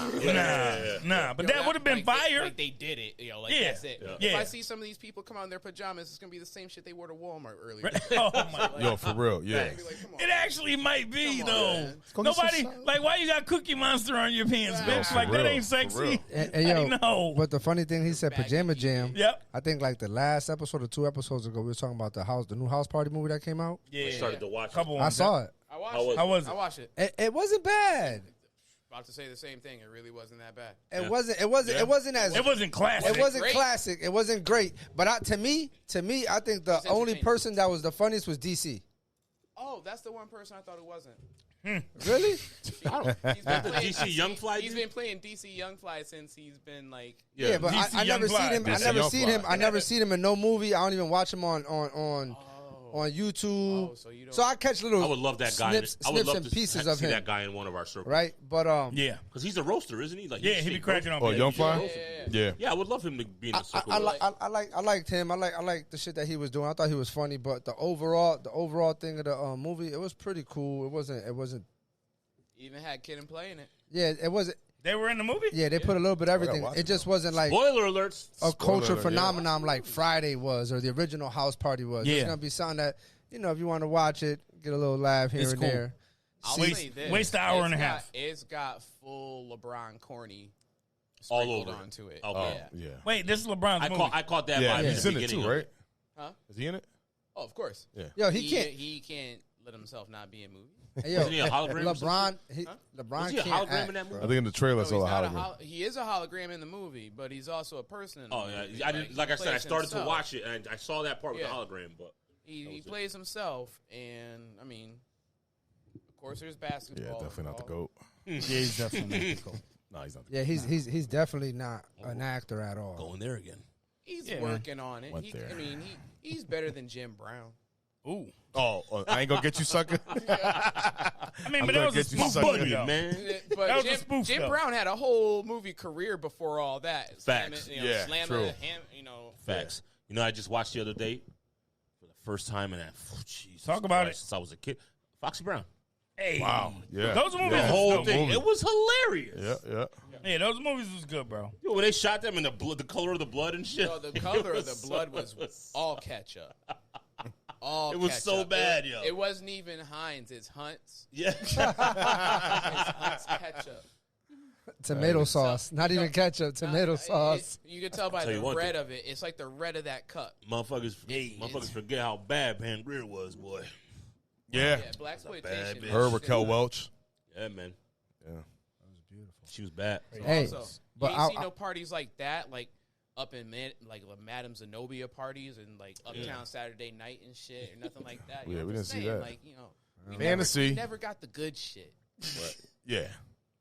Nah, but Yo, that would have been like, fire. Like they did it. You know, like Yeah. that's it. Yeah. If I see some of these people come out in their pajamas, it's gonna be the same shit they wore to Walmart earlier. Oh my God. Yo, for real, yeah. I'd be like, come on. It actually might be Come on, though. man. Go get some Nobody salad. like why you got Cookie Monster on your pants, bitch? for Like that real, ain't for sexy. real. And yo, I know. but the funny thing, he said Baggy Pajama PJ. Jam. Yep. I think like the last episode or 2 episodes ago, we were talking about the new house party movie that came out. Yeah. I started to watch Couple I ones. saw it. I watched How was it. How was it? I watched it. It wasn't bad. About to say the same thing. It really wasn't that bad. It wasn't as It wasn't classic. it wasn't great. classic. It wasn't great. But to me, I think the only entertaining. person that was the funniest was DC. Oh, that's the one person I thought it wasn't. Really? He's been the DC Young Fly He's dude? been playing DC Young Fly since he's been like. Yeah, but DC I never Young Fly. seen him. I DC never Young seen Fly. him. I never seen him in no movie. I don't even watch him on YouTube. Oh, so you don't- So I catch little. I would love that guy. Snips, I would snips love and to pieces see of him. that guy in one of our circles. Right, but Yeah. Because he's a roaster, isn't he? Like Yeah, he be cracking on. Oh, Young Fly? Yeah. Yeah. Yeah, I would love him to be in a circle. I liked him. I liked the shit that he was doing. I thought he was funny, but the overall thing of the movie, it was pretty cool. It wasn't. Even had Kid and Play in it. Yeah, it wasn't. They were in the movie? Yeah, they put a little bit of everything. watch It it, just wasn't like Spoiler alerts. a culture alert, yeah. phenomenon like Friday was or the original house party was. Yeah. It's gonna be something that if you want to watch it, get a little laugh here It's and cool. there. I'll See- say this. waste an hour It's and a got- half. It's got full LeBron corny All sprinkled over it. onto it. Okay. Oh, yeah. Wait, this is LeBron's movie. I caught that Yeah, vibe. he's at in the it beginning too, of right? Huh? Is he in it? Oh, of course. Yo, he can't. He can't let himself not be in movies. Hey, yo, Wasn't he a hologram or LeBron. Huh? LeBron Was he a can't hologram act, in that bro. I think in the trailer it's No, all he's a not hologram. he is a hologram in the movie, but he's also a person in the Oh movie. yeah, I didn't. Like I said, I plays started to himself. watch it and I saw that part with Yeah. the hologram. But He plays himself, and I mean, of course, there's basketball. Yeah, definitely not the involved. GOAT. Yeah, he's definitely not cool. No, he's not the Yeah, he's definitely not an actor at all. going there again. He's Yeah, working on it. Went there. I mean, he's better than Jim Brown. Ooh. Oh, I ain't gonna get you, sucker. I mean, I'm but that gonna was a get you spoof something, movie, Funny though. man. But That was a spoof, Jim though. Brown had a whole movie career before all that. Facts. Yeah, true. Facts. You know, I just watched the other day for the first time, and Jesus Talk about Christ, it. since I was a kid. Foxy Brown. Hey. Wow. Yeah. Those movies Yeah. The was whole dope. thing. movie. It was hilarious. Yeah, yeah. Yeah, those movies was good, bro. Yo, when they shot them in the blood, the color of the blood and shit. No, the it color of was the blood so- was all ketchup. All It was ketchup. so bad, yo. It wasn't even Heinz. It's Hunt's. Yeah. It's Hunt's ketchup. Tomato sauce, not even ketchup. Tomato sauce. You can tell by Tell you the one red thing. of it. It's like the red of that cup. Motherfuckers forget how bad Pam Grier was, boy. Yeah. Yeah, black bad exploitation. bitch. Her, Raquel Welch. Yeah, man. Yeah. She was bad. Hey, Also, but you ain't I- see no parties like that, like up in like Madame Zenobia parties and like Uptown Saturday Night and shit, or nothing like that. You Yeah, know, we just didn't see saying, that. Like we Fantasy. never got the good shit. Yeah.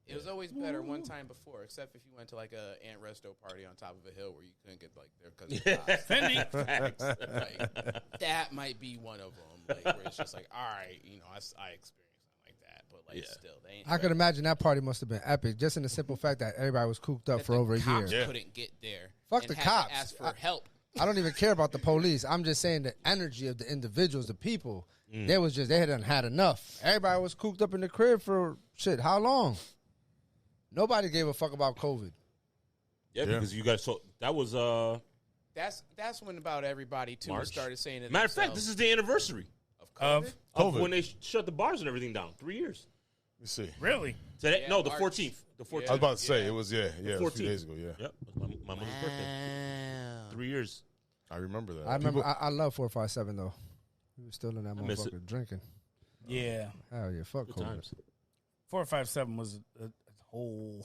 It was always better one time before, except if you went to like a Aunt Resto party on top of a hill where you couldn't get like there because of the cops. Like, that might be one of them. Like where it's just like, all right, you know, I experienced something like that, but like still, they ain't. I could imagine that party must have been epic, just in the simple fact that everybody was cooped up for over a year. Cops couldn't get there. Fuck and the had cops. to ask for help. I don't even care about the police. I'm just saying the energy of the individuals, the people. They hadn't had enough. Everybody was cooped up in the crib for shit. How long? Nobody gave a fuck about COVID. Yeah, because you guys. So that was That's when about everybody too March. started saying it. Matter of fact, this is the anniversary of of COVID. when they shut the bars and everything down. 3 years. Let me see. Really? Today? Yeah, no, the March. 14th. The 14th. I was about to say it was it was a 14th. few days ago. Yeah, Yep, it was my mother's birthday. 3 years. I remember that. I remember. I love 457 though. We were still in that miss motherfucker drinking. Yeah. Hell yeah, fuck Good COVID. times. 457 was a whole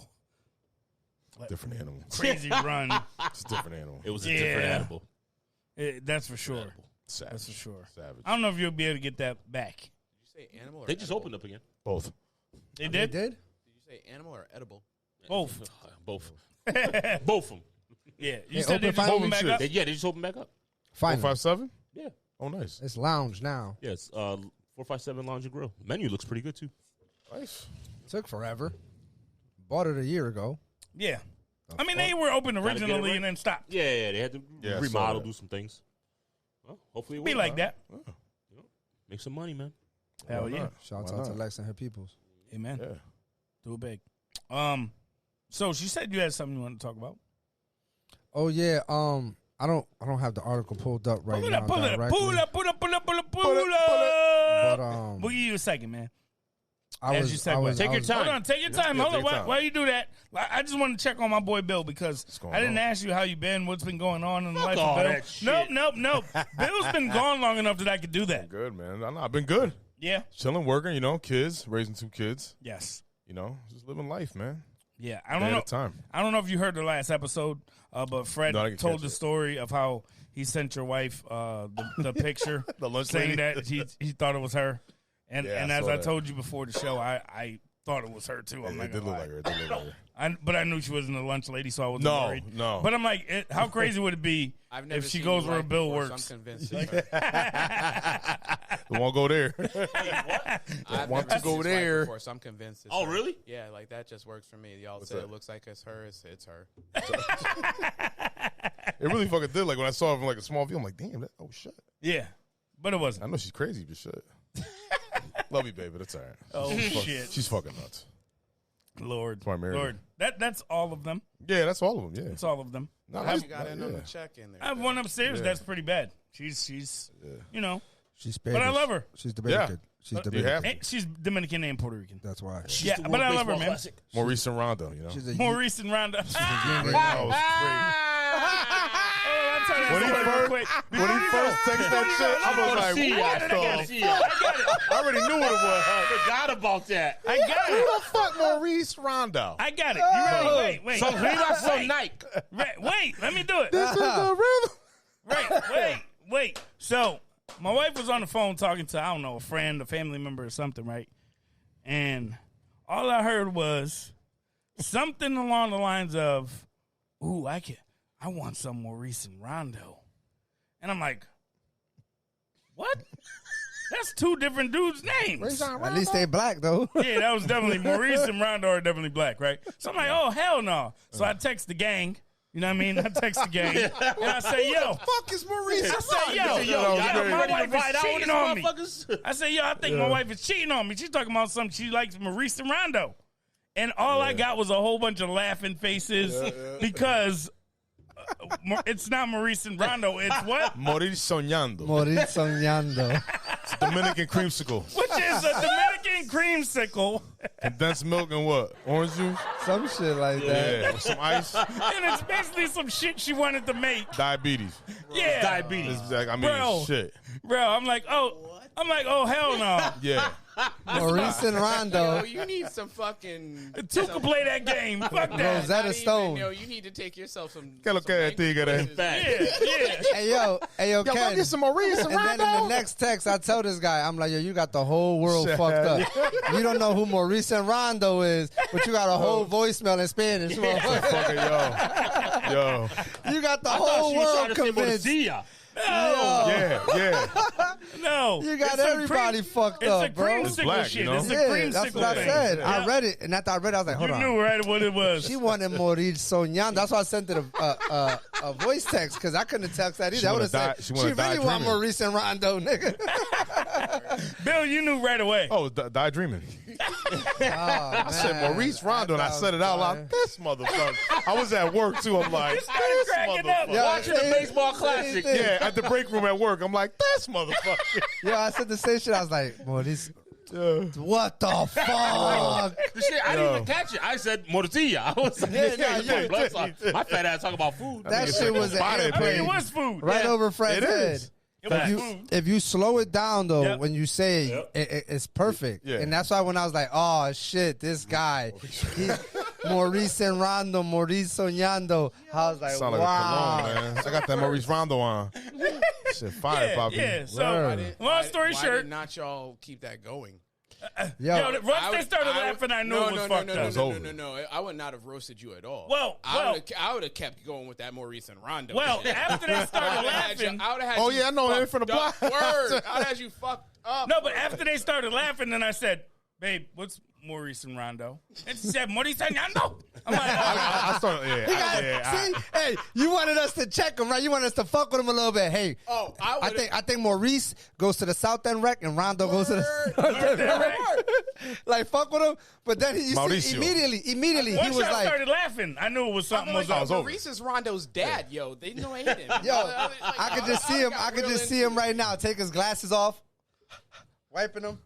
Different animal. crazy run. It's a different animal. It was a different animal. That's for sure. Savage. That's for sure. Savage. I don't know if you'll be able to get that back. Did you say animal or They just edible? opened up again. Both. They They did? did? Did you say animal or edible? Both. Both. Both of them. Yeah. You They said they open just finally? opened back Shit. up? They just opened back up. Finally. 457? Yeah. Oh, nice. It's lounge now. Yes. 457 Lounge and Grill. Menu looks pretty good too. Nice. Took forever. Bought it a year ago. Yeah. I mean, they were open get it originally right. and then stopped. Yeah. They had to Yeah, I saw remodel, that. do some things. Well, hopefully it Be will. like that. Make some money, man. Hell Why yeah. not? Shouts Why out to not? Lex and her peoples. Amen. Yeah. Do it big. So she said you had something you wanted to talk about. Oh yeah. I don't have the article pulled up right Pull it now. up, pull it up, directly, pull up, pull up, pull up, pull up, pull Pull it, up. But We'll give you a second, man. I As was, you said, I was, take I your was- time. Hold on, take your time. Yeah, Hold take on. your time. Why you do that? I just want to check on my boy Bill because going I didn't on? ask you how you been, what's been going on in the life all of Bill. that shit. Nope. Bill's been gone long enough that I could do that. Good, man. I know. I've been good. Yeah. Chilling, working, kids, raising 2 kids, Yes. just living life, man. Yeah. I Day don't at know. a time. I don't know if you heard the last episode, but Fred No, I didn't told catch the it. story of how he sent your wife the picture, The lunch saying lady. that he thought it was her, and Yeah, I and as saw I that. told you before the show, I thought it was her too. I'm It not did gonna look lie. like her. It did look like her. But I knew she wasn't a lunch lady, so I wasn't No, worried. no. But I'm like, how crazy would it be I've never if she seen goes your where wife Bill before, works? So I'm convinced. It's her. We won't go there. I've want never to seen go his wife there. Before, so I'm convinced. It's Oh, her. really? Yeah, like that just works for me. Y'all What's said that? it looks like it's her. It's her. It really fucking did. Like when I saw it from like a small view, I'm like, damn, oh shit. Yeah, but it I wasn't. know she's crazy, but shit. Love you, baby. That's all right. Oh Fuck- shit, She's fucking nuts. Lord, why I married Lord. That's all of them. Yeah, that's all of them. Yeah. That's all of them. No, You that's- got in on yeah. the check in there. I have Bill. one upstairs Yeah. that's pretty bad. She's She's But I Spanish. love her. She's Dominican. Yeah. She's You Dominican. have and she's Dominican and Puerto Rican. That's why. Yeah, but I love her, man. Maurice and Rondo, She's a Maurice and Rondo. That was When When he first texted that shit, I was like, what the? I already knew what it was. Forgot about that. I got Who it. the fuck Maurice Rondo? I got it. You ready? Wait. So arriba, so Nike. Wait, let me do it. This is the rhythm. Wait. So, my wife was on the phone talking to, I don't know, a friend, a family member or something, right? And all I heard was something along the lines of, ooh, I want some Maurice and Rondo. And I'm like, what? That's 2 different dudes' names. At least they black though. Yeah, that was definitely Maurice and Rondo are definitely black, right? So I'm like, oh hell no. So I text the gang. You know what I mean? I text the gang and I say, yo. Fuck is Maurice I say, yo, Yo, my ready to wife ride is out with cheating this on me. motherfuckers? I say, yo, I think my wife is cheating on me. She's talking about something. She likes Maurice and Rondo. And all I got was a whole bunch of laughing faces because it's not Maurice and Rondo. It's what? Maurice Soñando. Maurice soñando. It's Dominican creamsicle. Which is a Dominican creamsicle. Condensed milk and what? Orange juice? Some shit like that. Yeah, with some ice. And it's basically some shit she wanted to make. Diabetes. Yeah. Diabetes. It's like, I mean, Bro. shit. Bro, I'm like, oh, I'm like, oh, hell no. Yeah. Maurice and Rondo. Yo, you need some fucking. Two can play that game. Fuck that. Rosetta Stone. Yo, you need to take yourself some. Que lo some que language tigre. classes. Yeah. Hey yo, Yo, go Ken. get some Maurice and And then in the Rondo. next text, I tell this guy, I'm like, yo, you got the whole world Shit. fucked up. You don't know who Maurice and Rondo is, but you got a whole voicemail in Spanish. motherfucker. Fucking yo. You got the I thought whole she was trying world to say convinced. Morcilla. Yeah. No. You got It's some everybody fucked up, It's a bro. creamsicle black, shit. you know? It's a Yeah, creamsicle that's what I thing. said. Yeah. I read it, and after I read it, I was like, hold You on. knew right what it was. She wanted Maurice Soñando. That's why I sent it a voice text, because I couldn't text that either. I would have wanna said, die- she she wanna die really want dreaming. Maurice and Rondo, nigga. Bill, you knew right away. Oh, die dreaming. I said Maurice Rondo, and I said it out loud. This motherfucker. I was at work too. I'm like, started this cracking up. motherfucker. Yeah. Watching the baseball classic. Yeah, at the break room at work, I'm like, this motherfucker. Yo, I said the same shit. I was like, Maurice, Yeah. what the fuck? The shit, I didn't Yo. even catch it. I said morcilla. I was like, Yeah, this nah, guy's my you- blood clot. My fat ass talking about food. That it's shit like was a an body I mean, airplane it was food. right Yeah. over Fred's It head. is. It was If food. if you slow it down though, Yep. when you say Yep. it's perfect, Yeah. and that's why when I was like, "Oh shit, this guy, he's Maurice and Rondo, Maurice Soñando," I was like, Sound like "Wow." a cologne, man. I got that Maurice Rondo on. Shit, fire, Poppy. Yeah, so Word. long story Why short, did not y'all keep that going? Yo, yo, once they started laughing, I knew it was fucked up. No. I would not have roasted you at all. Well, I would have kept going with that Maurice and Rondo. Well, shit. after they started I would've had you- laughing, I would've had Oh, you yeah, I know him fucked from the up. block. Word. I would have had you fucked up. no, but after they started laughing, then I said, "Babe, what's Maurice and Rondo?" And she said, "Maurice and Rondo." I'm like, I started, He got, yeah. see, hey, you wanted us to check him, right? You wanted us to fuck with him a little bit. Hey, Oh, I think Maurice goes to the South End Rec and Rondo goes to the North End Rec. Like fuck with him, but then you see, Mauricio. immediately once he was y'all like, started laughing, I knew it was something was like, up. over. Maurice is Rondo's dad, yo. They know hate him. yo, I could just see him. I could just see him right now. Take his glasses off, wiping them.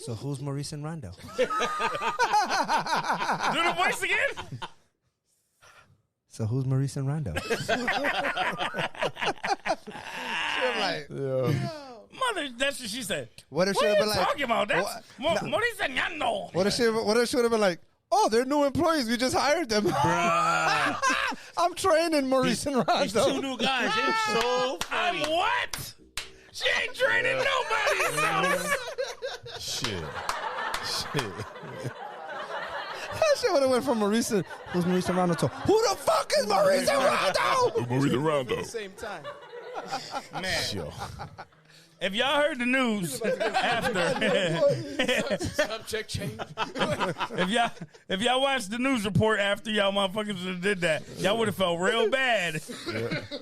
So who's Maurice and Rondo? Do the voice again. So who's Maurice and Rondo? I'm like, Mother, that's what she said. what if she What would are have you been like? talking about? That's What- Maurice and Rondo. What if she would have been like? Oh, they're new employees. We just hired them. I'm training Maurice and These Rondo. two new guys, they're so I'm funny. what? She ain't training nobody. Shit. That shit would have went from Maurice. Who's Maurice and Rondo to who the fuck is Maurice and Rondo? Maurice and Rondo. At the same time. Man, Yo. if y'all heard the news after, Subject change. if y'all watched the news report after y'all motherfuckers did that, y'all would have felt real bad.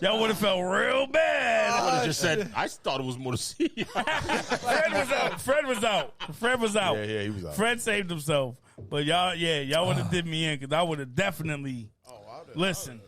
Y'all would have felt real I bad. would have just said, I thought it was morcilla. Fred was out. Yeah, he was out. Fred saved himself. But y'all would have did me in because I would have definitely listened.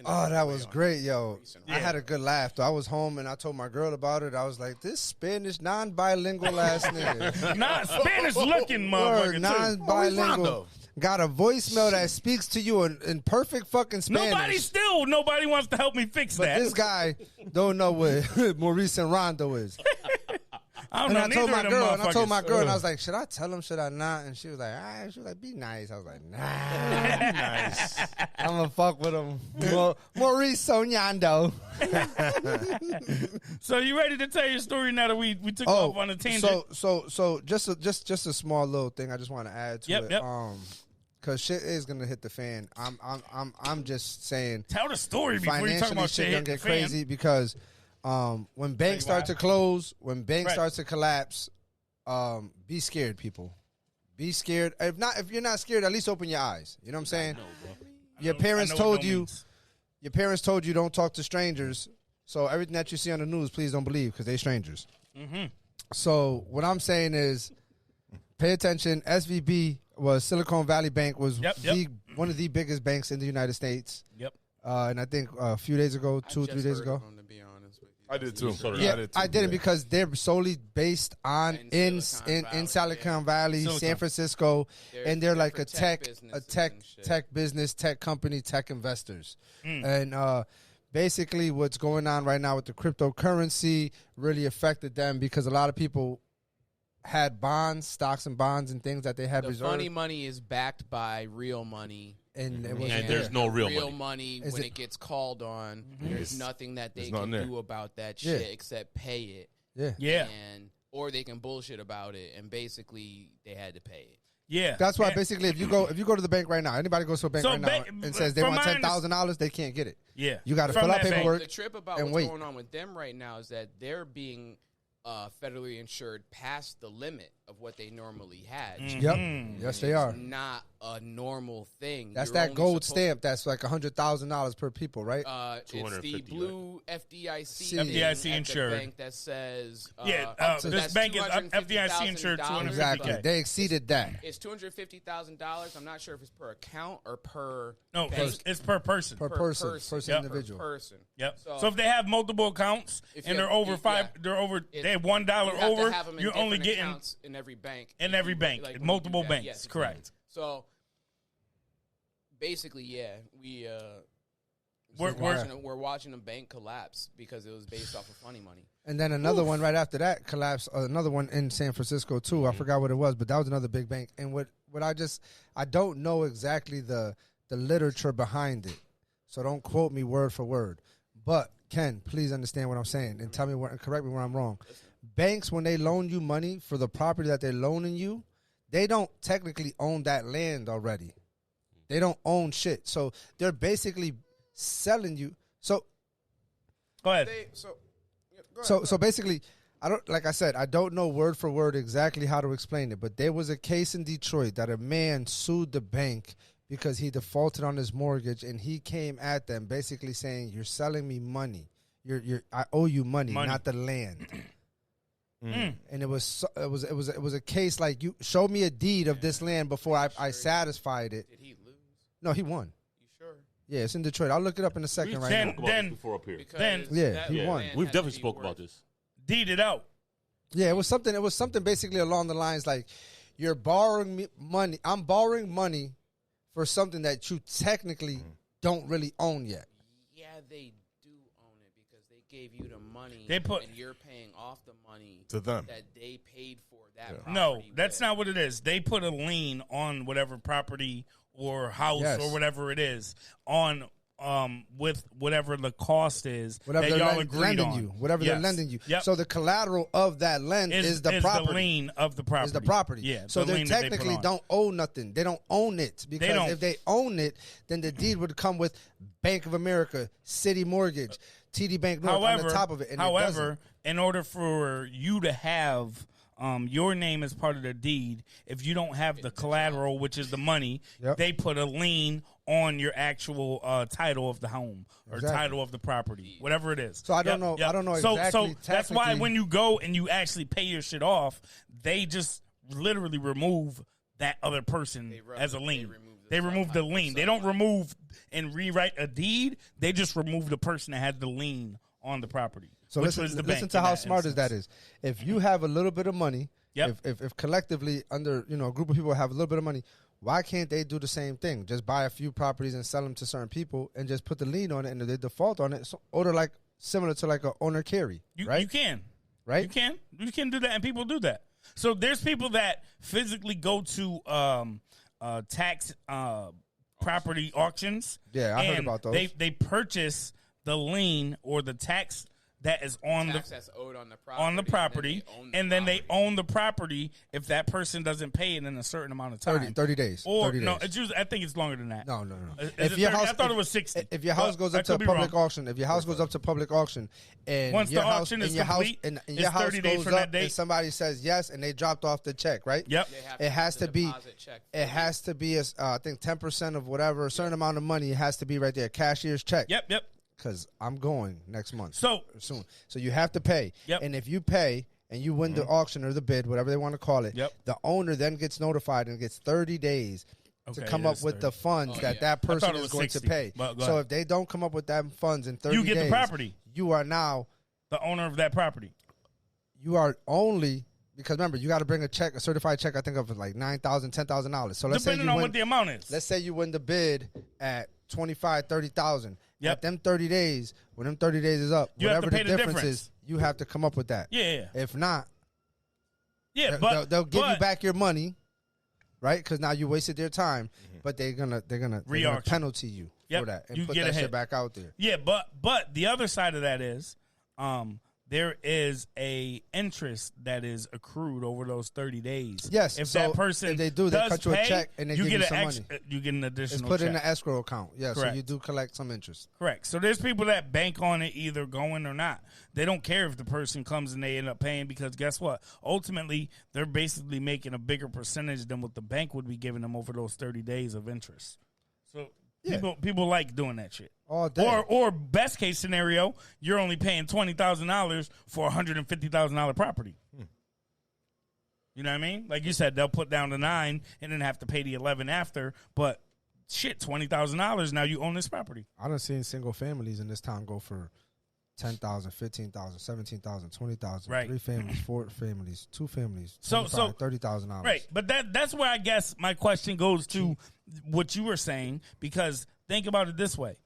Oh, that was great, yo. I Yeah. had a good laugh. Though. I was home and I told my girl about it. I was like, this Spanish non-bilingual ass nigga. Not Spanish looking Word, motherfucker too. non-bilingual. Got a voicemail that speaks to you in perfect fucking Spanish. Nobody wants to help me fix But that. this guy don't know what Maurice and Rondo is. I don't And know I told neither my of them girl, and I told my motherfuckers. girl, and I was like, should I tell him, should I not? And she was like, she was like, be nice. I was like, nah. Nice. I'm gonna fuck with him. Maurice Soñando. So you ready to tell your story now that we took off on a tangent? So just a small little thing I just want to add to it. Yep. Cause shit is gonna hit the fan. I'm just saying Tell the story before you talk financially about shit shit gonna hitting the get fan. crazy because when banks start to close, when banks Right. start to collapse, be scared, people. Be scared. If you're not scared, at least open your eyes. You know what I'm saying? Your parents I know what told no you. means. Your parents told you don't talk to strangers. So everything that you see on the news, please don't believe because they strangers. Mm-hmm. So what I'm saying is, pay attention. SVB was Silicon Valley Bank was Yep. one of the biggest banks in the United States. Yep. And I think a few days ago, 2-3 days ago. To be honest with you. I did too. Yeah, I didn't yeah. because they're solely based on in Silicon Valley, Silicon. San Francisco, and they're like a different tech businesses and shit. business, tech company, tech investors. And basically what's going on right now with the cryptocurrency really affected them because a lot of people had bonds, stocks and bonds and things that they had The reserved. funny money is backed by real money. And it And wasn't there's there. no real money. money Is when it- it gets called on. There's nothing that they It's not can there. do about that Yeah. shit except pay it. Yeah. Yeah. Or they can bullshit about it, and basically they had to pay it. Yeah. That's why And- basically if you go to the bank right now, anybody goes to a bank So right now and says they from want my $10,000, they can't get it. Yeah. You got to From fill out that bank. paperwork. The trip about and what's wait. going on with them right now is that they're being federally insured past the limit of what they normally had. Yep. Yes, they are. It's not a normal thing. That's You're that only gold supposed- stamp. That's like $100,000 per people, right? It's the 250, blue FDIC, See. thing FDIC at the insured. bank that says Yeah, up to- this that's bank is FDIC insured $250,000, Exactly. but They exceeded that. It's $250,000. I'm not sure if it's per account or per No, bank. it's per person. Per person Yep. individual. Per person. Yep. So, So if they have multiple accounts If and you they're have- over five, yeah. they're over. It- They have $1 you have to over. have them in You're only different getting accounts in every bank. in every bank, Like when you multiple do that. banks. Yes, Correct. exactly. So basically, yeah, We're- we're watching a bank collapse because it was based off of funny money. And then another one right after that collapsed. Another one in San Francisco too. I forgot what it was, but that was another big bank. And what I don't know exactly the literature behind it, so don't quote me word for word. But Ken, please understand what I'm saying and tell me and correct me where I'm wrong. Banks, when they loan you money for the property that they're loaning you, they don't technically own that land already. They don't own shit, so they're basically selling you. So Go ahead. So basically, I don't, like I said, I don't know word for word exactly how to explain it, but there was a case in Detroit that a man sued the bank because he defaulted on his mortgage, and he came at them basically saying, "You're selling me money. I owe you money, not the land." And it was a case like, you show me a deed of this land before I satisfied it. Did he lose? No, he won. You sure? Yeah, it's in Detroit. I'll look it up in a second right Then- now. Spoke about this before up here. Because Then- Yeah, that he won. land We've had to definitely be spoke worth- about this. Deed it out. Yeah, it was something basically along the lines like, you're borrowing me money. I'm borrowing money for something that you technically don't really own yet. Yeah, they do own it because they gave you the money. They put- and you're paying off the money To them. that they paid for that. Property No, that's with. not what it is. They put a lien on whatever property or house Yes. or whatever it is on with whatever the cost is Whatever that they're y'all agreed lending on. you, whatever they're Yes. lending you. Yep. So the collateral of that lend is the property. lien of the property. Is the property. Yeah. So the they lien that technically put on. don't own nothing. They don't own it because don't. if they own it, then the deed would come with Bank of America, City Mortgage, TD Bank North on the top of it. And it however, doesn't. in order for you to have your name as part of the deed, if you don't have the collateral, which is the money, Yep. they put a lien on your actual title of the home or Exactly. title of the property, whatever it is. So I don't know- I don't know exactly So that's why technically- when you go and you actually pay your shit off, they just literally remove that other person as a lien. They remove the lien. They don't remove and rewrite a deed. They just remove the person that had the lien on the property. So which listen, was the listen bank to in how that smart instance. that is. If you have a little bit of money, Yep. if collectively under a group of people have a little bit of money, why can't they do the same thing? Just buy a few properties and sell them to certain people and just put the lien on it, and if they default on it, so order like similar to like a owner carry, right? You can. Right? You can do that, and people do that. So there's people that physically go to tax property auctions. Yeah, I heard and about those. They purchase the lien or the tax that is on Tax the that's owed on the property, and then they own own the property if that person doesn't pay it in a certain amount of time. 30 days. Or 30 no, days. it's usually, I think it's longer than that. No. Is If it your 30? house, I thought it was 60. If your house But goes I up to a could be public wrong. auction, if your house goes up to public auction, and Once your the house, auction is and your house, complete, and it's your house 30 days goes from that up, date. and somebody says yes, and they dropped off the check, right? Yep. It has to be. It has to be. I think 10% of whatever, a certain amount of money. It has to be right there, cashier's check. Yep. Because I'm going next month. So Soon. So you have to pay. Yep. And if you pay and you win the auction or the bid, whatever they want to call it, Yep. the owner then gets notified and gets 30 days to Okay, come up that's with 30. the funds that yeah. that person thought it is was going 60, to pay. but go So ahead. if they don't come up with that funds in 30 you get days, the property, you are now, the owner of that property. you are only, because remember, you got to bring a check, a certified check, I think of like $9,000, $10,000. So let's say Depending you on win, what the amount is. let's say you win the bid at 25, 30,000. Yep. At them 30 days, when them 30 days is up, You have whatever to pay the the difference difference. is, you have to come up with that. Yeah. If not, Yeah, but they'll give you back your money, right? Because now you wasted their time, but they're gonna Re-auction. penalty you for that and You put get that ahead. shit back out there. Yeah, but the other side of that is, there is a interest that is accrued over those 30 days. Yes, if so that person if they do, they does cut you a pay, check and they you give get you an some extra, money. you get an additional. It's put check. in the escrow account. Yeah, Correct. so you do collect some interest. Correct. So there's people that bank on it either going or not. They don't care if the person comes and they end up paying because guess what? Ultimately, they're basically making a bigger percentage than what the bank would be giving them over those 30 days of interest. So people like doing that shit. All day. Or best case scenario, you're only paying $20,000 for a $150,000 property. You know what I mean? Like you said, they'll put down the 9 and then have to pay the 11 after. But shit, $20,000 now you own this property. I done seen single families in this town go for 10,000, 15,000, 17,000, 20,000. Right. 3 families, 4 families, 2 families. So $30,000. Right, but that's where I guess my question goes to what you were saying because think about it this way: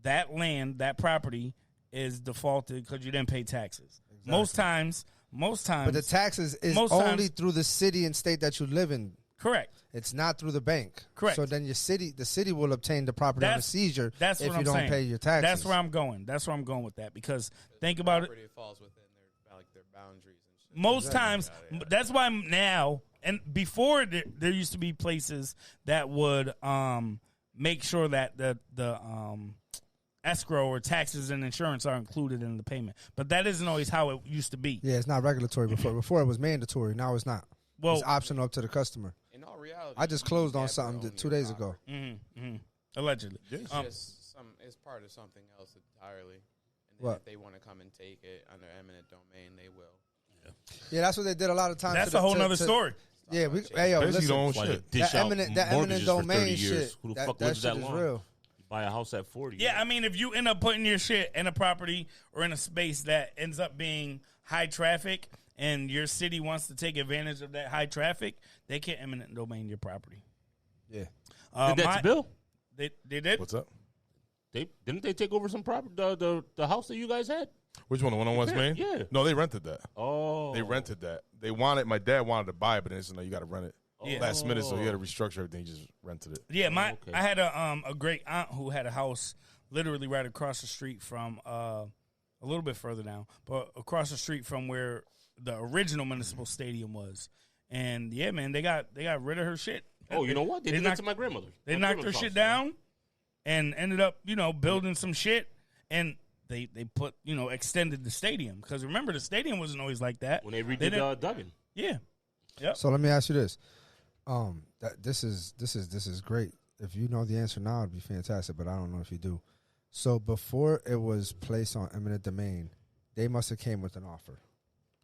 that land, that property, is defaulted because you didn't pay taxes. Exactly. Most times. But the taxes is only through the city and state that you live in. Correct. It's not through the bank. Correct. So then the city will obtain the property on a seizure if you don't pay your taxes. That's where I'm going. That's where I'm going with that because think about it. It falls within their boundaries and shit. Most times, that's why now and before there used to be places that would make sure that the escrow or taxes and insurance are included in the payment. But that isn't always how it used to be. Yeah, it's not regulatory before. Before it was mandatory. Now it's not. Well, it's optional up to the customer. In all reality, I just closed on something 2 days ago. Allegedly. It's just it's part of something else entirely. And then What? if they want to come and take it under eminent domain, they will. Yeah, that's what they did a lot of times. That's a whole nother story. Yeah, Basically, listen, don't Like shit. dish that out eminent mortgages for 30 domain years. shit. Who the that fuck that lives shit that is long? real. You buy a house at 40. Yeah, I mean, if you end up putting your shit in a property or in a space that ends up being high traffic and your city wants to take advantage of that high traffic, they can eminent domain your property. Yeah. Did that to Bill? They did. What's up? Didn't they take over some property? The house that you guys had? Which one? The one on West Main? Yeah. No, they rented that. Oh, They rented that. My dad wanted to buy it, but then he said, no, you got to rent it. Yeah. Last minute, so you got to restructure everything. He just rented it. Yeah, okay. I had a great aunt who had a house literally right across the street from a little bit further down, but across the street from where the original municipal stadium was. And yeah, man, they got rid of her shit. Oh, you know what? They did that to my grandmother. They My knocked her grandmother's shit house, down and ended up, building some shit. And they put, extended the stadium. Because remember, the stadium wasn't always like that. When they redid Duggan. Yeah. Yep. So let me ask you this. This is great. If you know the answer now, it'd be fantastic, but I don't know if you do. So before it was placed on eminent domain, they must have came with an offer.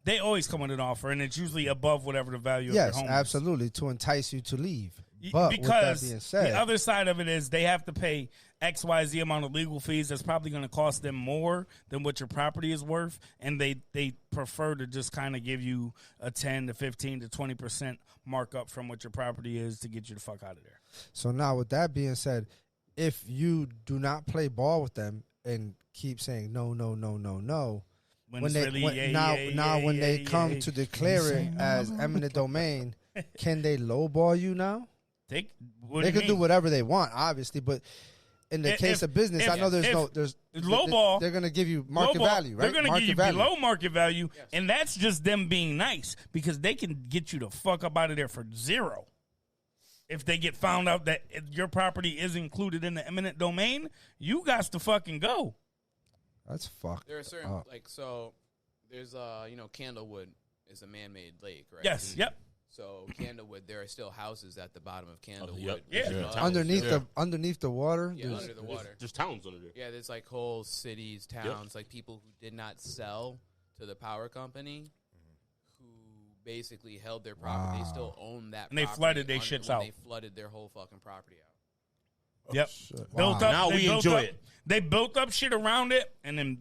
They always come with an offer, and it's usually above whatever the value of Yes, their home absolutely, to entice you to leave. But with that being said, the other side of it is they have to pay XYZ amount of legal fees. That's probably going to cost them more than what your property is worth, and they prefer to just kind of give you a 10 to 15 to 20% markup from what your property is to get you the fuck out of there. So now with that being said, if you do not play ball with them and keep saying no, when they come to declare it as eminent domain, can they lowball you now? They can do whatever they want, obviously, but in the case of business, I know there's lowball. They're going to give you market value, right? They're going to give you value. below market value, and that's just them being nice because they can get you the fuck up out of there for zero. If they get found out that your property is included in the eminent domain, you got to fucking go. That's fucked. There are certain there's Candlewood is a man-made lake, right? Yes. Yep. So Candlewood, there are still houses at the bottom of Candlewood. Yep. Yeah. Underneath the water. Yeah, under the water. There's towns under there. Yeah, there's like whole cities, towns, like people who did not sell to the power company, who basically held their property. They still own that. And they property flooded their shits out. They flooded their whole fucking property out. Yep. Wow. Built up. Now we enjoy it. They built up shit around it, and then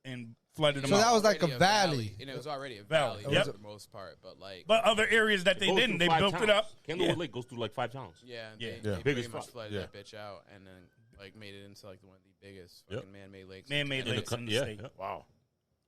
and flooded them So out. that was like a Already valley. and it was already a valley Yep. for the most part. But other areas that they Goes didn't, through they 5 built towns. it up. Candlewood Lake goes through like 5 towns. they Big pretty as much fuck. flooded Yeah. that bitch out and then like made it into like one of the biggest Yep. fucking man-made lakes. Man-made In the lakes in the yeah, state. yeah. Wow.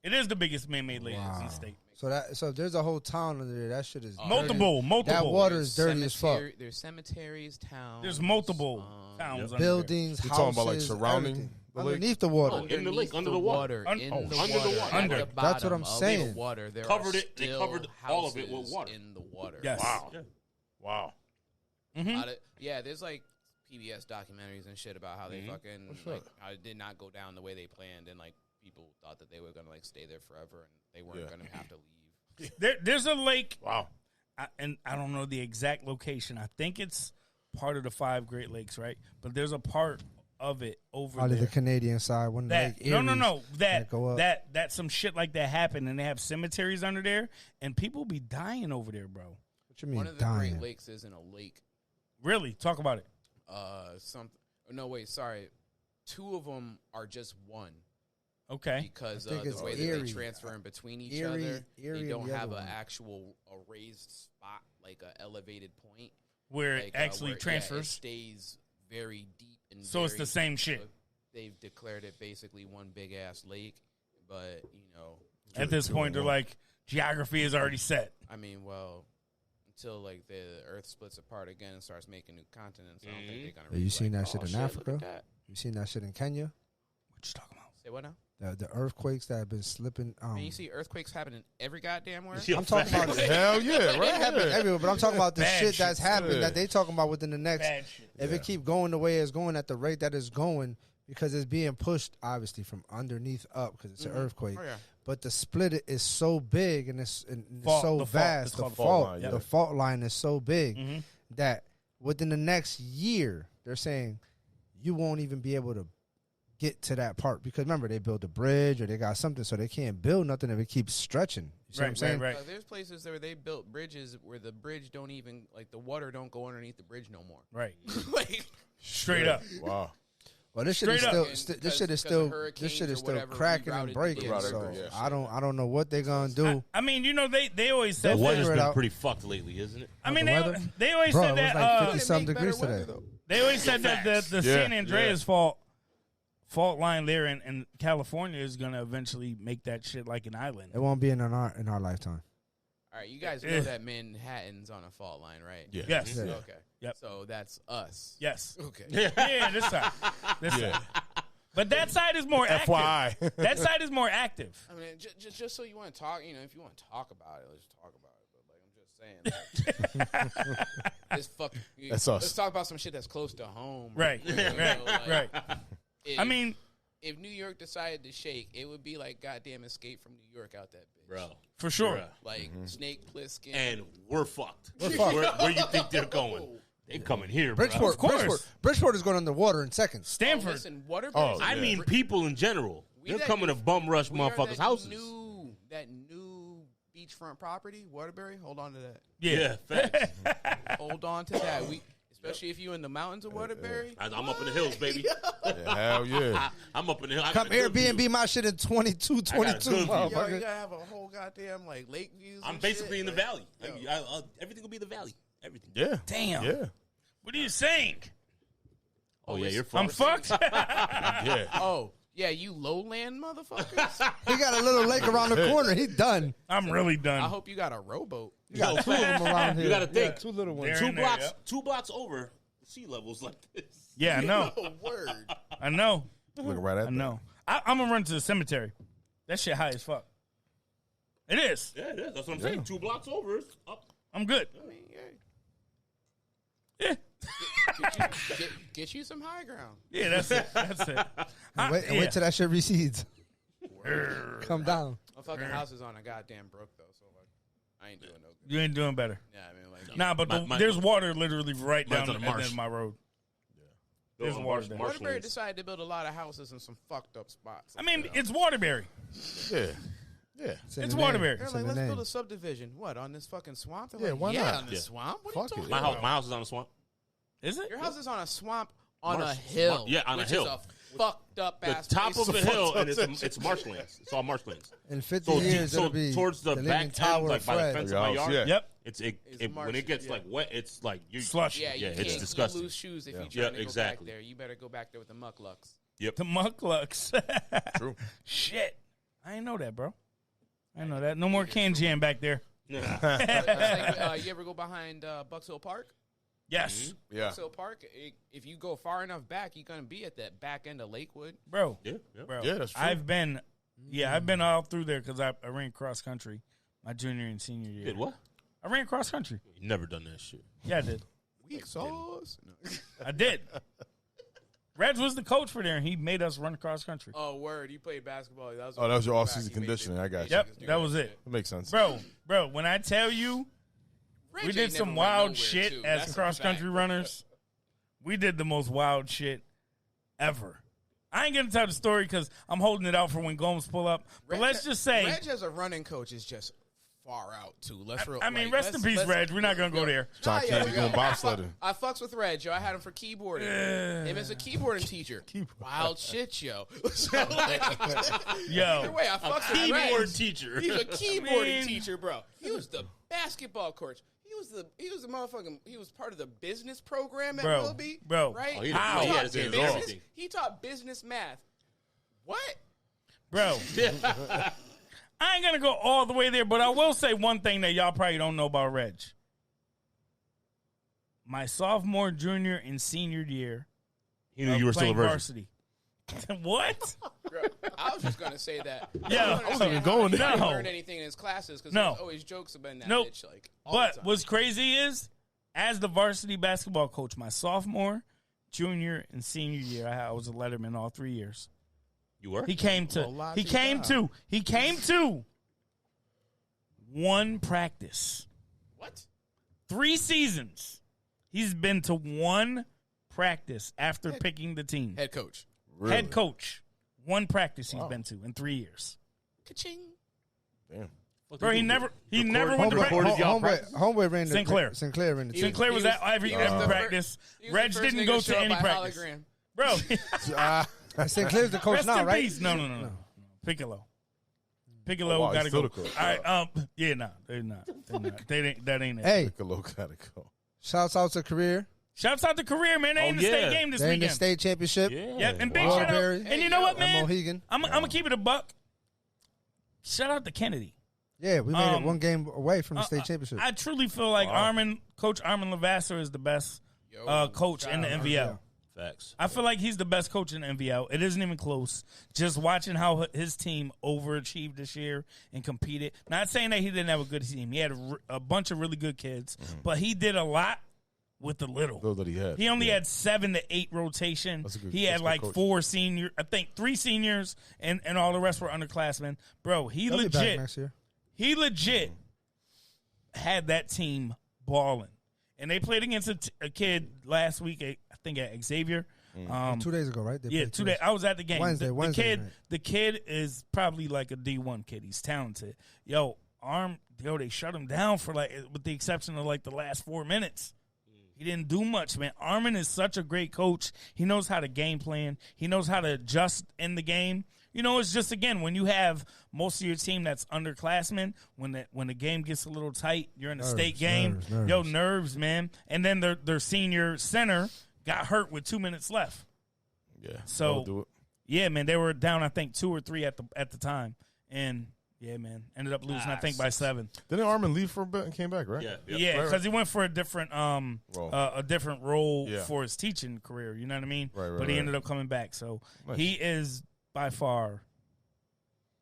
It is the biggest man-made lakes in Wow. the state. So if there's a whole town under there, that shit is dirty. Multiple. That water is dirty as fuck. There's cemeteries, towns. There's multiple towns. under Buildings, You houses, talking about, like, surrounding everything. the lake? Underneath the water. Oh, in the lake, under the water. Un- In oh, the under water. the water. At Under. the That's what bottom I'm of saying. the water, there Covered are it- they still covered all of it with houses water. in the water. Yes. Wow. Yeah. Wow. there. Yeah, there's like PBS documentaries and shit about how they fucking like how it did not go down the way they planned, and like people thought that they were gonna like stay there forever, and they weren't gonna have to leave. There's a lake, Wow. and I don't know the exact location. I think it's part of the 5 Great Lakes, right? But there's a part of it over Out of there. the Canadian side, one of the That Lake no Eries that go up. that some shit like that happened, and they have cemeteries under there, and people be dying over there, bro. What you mean One of the dying? Great Lakes isn't a lake. Really, talk about it. No, wait, sorry. 2 of them are just one. Okay, Because I think it's the way that Erie. they transfer in between each Erie- other, Erie they and don't the have other an one. actual raised spot, like a elevated point. where Like, it actually where, transfers. Yeah, it stays very deep and So it's the very same deep. shit. So they've declared it basically one big ass lake, but At this point, they're like, geography is already set. I mean, well, until like the Earth splits apart again and starts making new continents, I don't think they're gonna. Yeah, you really seen like, that shit oh, in look Africa? at that. You seen that shit in Kenya? What you talking about? Say what now? The earthquakes that have been slipping. Man, you see earthquakes happening every goddamn where. I'm talking about Hell yeah, It right? happens Yeah. everywhere, but I'm talking about the Bad shit that's shit. happened Yeah. that they talking about within the next. Bad shit. If it keep going the way it's going at the rate that it's going, because it's being pushed obviously from underneath up because it's an earthquake. Oh, yeah. But the split is so big and it's Fault- so the fault. vast. It's The called fault, line, yeah. the fault line is so big Mm-hmm. that within the next year, they're saying you won't even be able to get to that part because remember they built a bridge or they got something, so they can't build nothing if it keeps stretching. You see what I'm saying? Right. There's places where they built bridges where the bridge don't even like the water don't go underneath the bridge no more. Right. Like Straight up. Wow. Well, this shit is Straight still up. this shit is Because of still hurricanes this shit is or still whatever cracking and rerouted breaking. the So yeah. I don't know what they're gonna do. I mean, you know, they always said They'll The that. weather's figure it been out. pretty fucked lately, isn't it? I mean, The weather? they always Bro, said it was that. like They 50-some make better degrees weather, today. though. They always said that the Yeah, San Andreas yeah. fault line there in California is going to eventually make that shit like an island. It won't be in our lifetime. All right, you guys know that Manhattan's on a fault line, right? Yeah. Yes. Yeah. Okay. Yep. So that's us. Yes. Okay. Yeah, this side. This Yeah. side. But that side is more active. FYI. That side is more active. I mean, just so you want to talk, if you want to talk about it, let's talk about it. But like, I'm just saying, like, this fuck. That's us. Let's talk about some shit that's close to home. Right. You know, Right. like, if- I mean, if New York decided to shake, it would be like goddamn Escape from New York out that bitch. Bro. for sure. Bruh. Like Snake Plissken. And we're fucked. We're fucked. Where you think they're going? They coming here, bro. Bridgeport, Of course. Bridgeport is going underwater in seconds. Stanford. Listen, Waterbury. Oh, I yeah. mean, people in general. They're coming to bum rush motherfuckers' houses. That new beachfront property, Waterbury. Hold on to that. Yeah. facts. Hold on to that. Especially if you in the mountains of Waterbury. I'm up in the hills, baby. Yeah, hell yeah. I'm up in the hills. I Come got a good Airbnb view. my shit in 22, I got a 22, good view. Yo, you motherfucker. gotta have a whole goddamn like lake views. I'm and basically shit. in the valley. Yo. Everything will be the valley. Everything. Yeah. Damn. Yeah. What are you saying? Oh, yeah, you're I'm fucked. fucked? Yeah. Oh yeah, you lowland motherfuckers. He got a little lake around the corner. He done. I'm really I done. hope you got a rowboat. You got Yo, two of them around here. You gotta think. Yeah, two little ones. They're Two in there, blocks. yep. 2 blocks over. Sea levels like this. Yeah, I know. Oh, word. I know. Look right at I know. I'm going to run to the cemetery. That shit high as fuck. It is. Yeah, it is. That's what I'm saying. 2 blocks over. It's up. I'm good. I mean, Yeah. get you some high ground. Yeah, that's it. That's it. Wait till that shit recedes. Come down. My fucking house is on a goddamn brook though, so like I ain't doing no good. You ain't doing better. Yeah, I mean like Nah, but there's water literally right Mine's down on the a end marsh. of my road. There's water there. Waterbury decided to build a lot of houses in some fucked up spots. I mean, it's Waterbury. Yeah. Yeah. in It's the Waterbury. name. They're It's like, in the let's name. build a subdivision. What, on this fucking swamp? They're Yeah, like, why not? on this Yeah. swamp? What Fuck are you it. talking My house is on a swamp. Is it? Your house is on a swamp on Marsh. a hill. Yeah, on a which hill. Is a fucked up the ass top place. of the hill, and it's marshlands. It's all marshlands. In 50 So, years, it'll be towards the Leaning back end, Tower like of by the Fred. fence of my yard. Yeah. Yep. When it gets like wet, it's like you Slush. Yeah, you it's can't. disgusting. You lose shoes if you try Yeah, to go exactly. back there. You better go back there with the mucklucks. The mucklucks. True. Shit. I didn't know that, bro. I didn't know that. No more can jam back there. It's like, you ever go behind Bucks Hill Park? Yes. Yeah. Bucks Hill Park. If you go far enough back, you're gonna be at that back end of Lakewood. Bro. Yeah. Bro. Yeah, that's true. I've been all through there because I ran cross country my junior and senior year. Did what? I ran cross country. You never done that shit. Yeah, I did. Weak sauce. No. I did. Reg was the coach for there, and he made us run cross country. Oh, word. You played basketball. That was Oh, that was your back. off-season He made conditioning. it. I got you. Yep, that was it. That makes sense. Bro, when I tell you Reggie we did ain't some never went wild nowhere, shit too. as That's a cross country fact. runners, we did the most wild shit ever. I ain't gonna tell the story because I'm holding it out for when Gomes pull up. But let's just say, Reg as a running coach is just far out too. I mean, rest in peace, Reg. We're not gonna go there. John Candy going bobsledding. I fucks with Reg, yo. I had him for keyboarding. Him as a keyboarding teacher. Wild shit, yo. So, like, Yo, either way, I fucks with Keyboard Reg. teacher. He's a keyboarding Man. teacher, bro. He was the basketball coach. He was the motherfucking. He was part of the business program at Bro, Wilby. bro. Right? Oh, he How? he taught had his hands on business. everything. He taught business math. What? bro. I ain't gonna go all the way there, but I will say one thing that y'all probably don't know about Reg. My sophomore, junior, and senior year, He knew you were still a playing virgin. varsity. What? Bro, I was just gonna say that. Yeah, I wasn't even going He there. didn't No. learn anything in his classes because No. there's always jokes about that Nope. bitch. Like, all But the time. what's crazy is, as the varsity basketball coach, my sophomore, junior, and senior year, I was a letterman all 3 years. You were? He came to one practice. What? 3 seasons. He's been to one practice after picking the team. Head coach. Really? Head coach. One practice he's been to in 3 years. Ka-ching. Damn. Bro, he never went to recorded practice. y'all practice? Homeboy ran the Sinclair. Sinclair ran the team. Sinclair was He at every he was the practice. he was Reg the first didn't nigga go show to up any by practice. hologram. Bro, Sinclair's the coach rest now, in right? peace. No. Piccolo. Piccolo Oh, wow, gotta he's go. still the coach. All right, yeah, nah, they're not. That ain't it. Hey, Piccolo gotta go. shouts out to Career. Shouts out to Career, man. They in the state game this They in the weekend. state championship. Yeah. Yep, and big shout out. Waterbury. And you know what, And man? Mohegan. I'm gonna keep it a buck. Shout out to Kennedy. Yeah, we made it Um, one game away from the state championship. I truly feel like Coach Armin Lavasser is the best coach in the NVL. Facts. I feel like he's the best coach in the NVL. It isn't even close. Just watching how his team overachieved this year and competed. Not saying that he didn't have a good team. He had a bunch of really good kids, but he did a lot with the little. Little that he had. He only had 7 to 8 rotation. That's a good- He that's had a good like coach. 4 senior, I think 3 seniors, and all the rest were underclassmen. Bro, he They'll be back legit. next year. He legit had that team balling. And they played against a kid last week, I think at Xavier. 2 days ago, right? They Yeah, played 2 days. I was at the game. Wednesday night. The kid is probably like a D1 kid. He's talented. They shut him down for with the exception of like the last 4 minutes. He didn't do much, man. Armin is such a great coach. He knows how to game plan. He knows how to adjust in the game. You know, it's just, again, when you have most of your team that's underclassmen, when the game gets a little tight, you're in a state game. Nerves, man. And then their senior center got hurt with 2 minutes left. Yeah. So, that'll do it. yeah, man, they were down, I think, 2 or 3 at the time. And, yeah, man, ended up losing, I think, by 7. Didn't Armin leave for a bit and came back, right? Yeah. Yeah, because he went for a different role Yeah. for his teaching career. You know what I mean? Right, but he ended up coming back. So Nice. he is by far,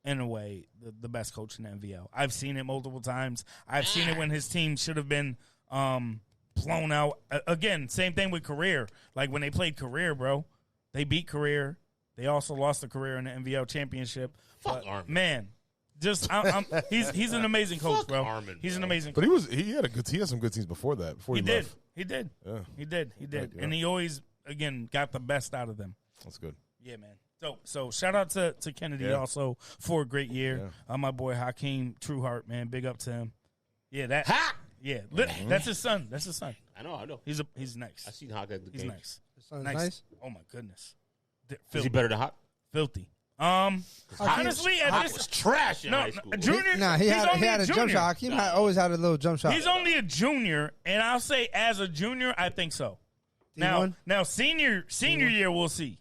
in a way, the best coach in the NVL. I've seen it multiple times. I've seen it when his team should have been blown out. Again, same thing with Career. Like when they played Career, bro, they beat Career. They also lost the Career in the NVL championship. Fuck But, Armin. man. He's an amazing coach, bro. Armin, He's an bro. amazing But coach. he had some good teams before that. Before he, He did. left. He did. Yeah. He did. Right, yeah. And he always, again, got the best out of them. That's good. Yeah, man. So shout out to Kennedy Yeah. also for a great year. My boy Hakeem Trueheart, man. Big up to him. Yeah, Yeah, that's his son. That's his son. I know. He's nice. I seen Hawk at the He's game. nice. His son's nice. Oh my goodness. Is he better than Hawk? Filthy. Honestly, Hawk was trash in high school. Junior. Nah, he had a jump shot. Hakeem always had a little jump shot. He's only a junior, and I'll say as a junior, I think so. D1? Now senior year, we'll see.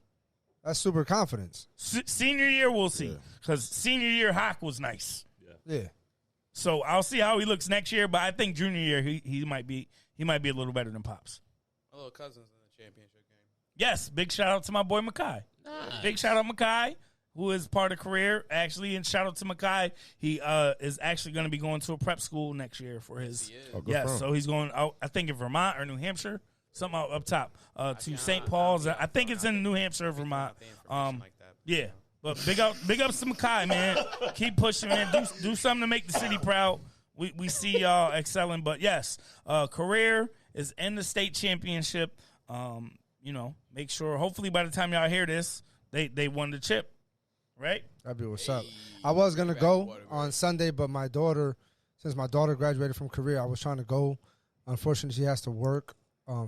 That's super confidence. Senior year, we'll see. Because senior year, Hawk was nice. Yeah. So I'll see how he looks next year, but I think junior year he might be a little better than Pops. My little cousin's in the championship game. Yes, big shout out to my boy Makai. Nice. Big shout out Makai, who is part of career actually, and shout out to Makai. He is actually going to be going to a prep school next year for his. So he's going out. I think in Vermont or New Hampshire, something up top to St. Paul's. I think it's in New Hampshire, Vermont. Yeah. But big ups to Makai, man. Keep pushing, man. Do something to make the city proud. We see y'all excelling. But yes, career is in the state championship. Make sure. Hopefully, by the time y'all hear this, they won the chip, right? That'd be what's up. I was gonna go on Sunday, but since my daughter graduated from career, I was trying to go. Unfortunately, she has to work.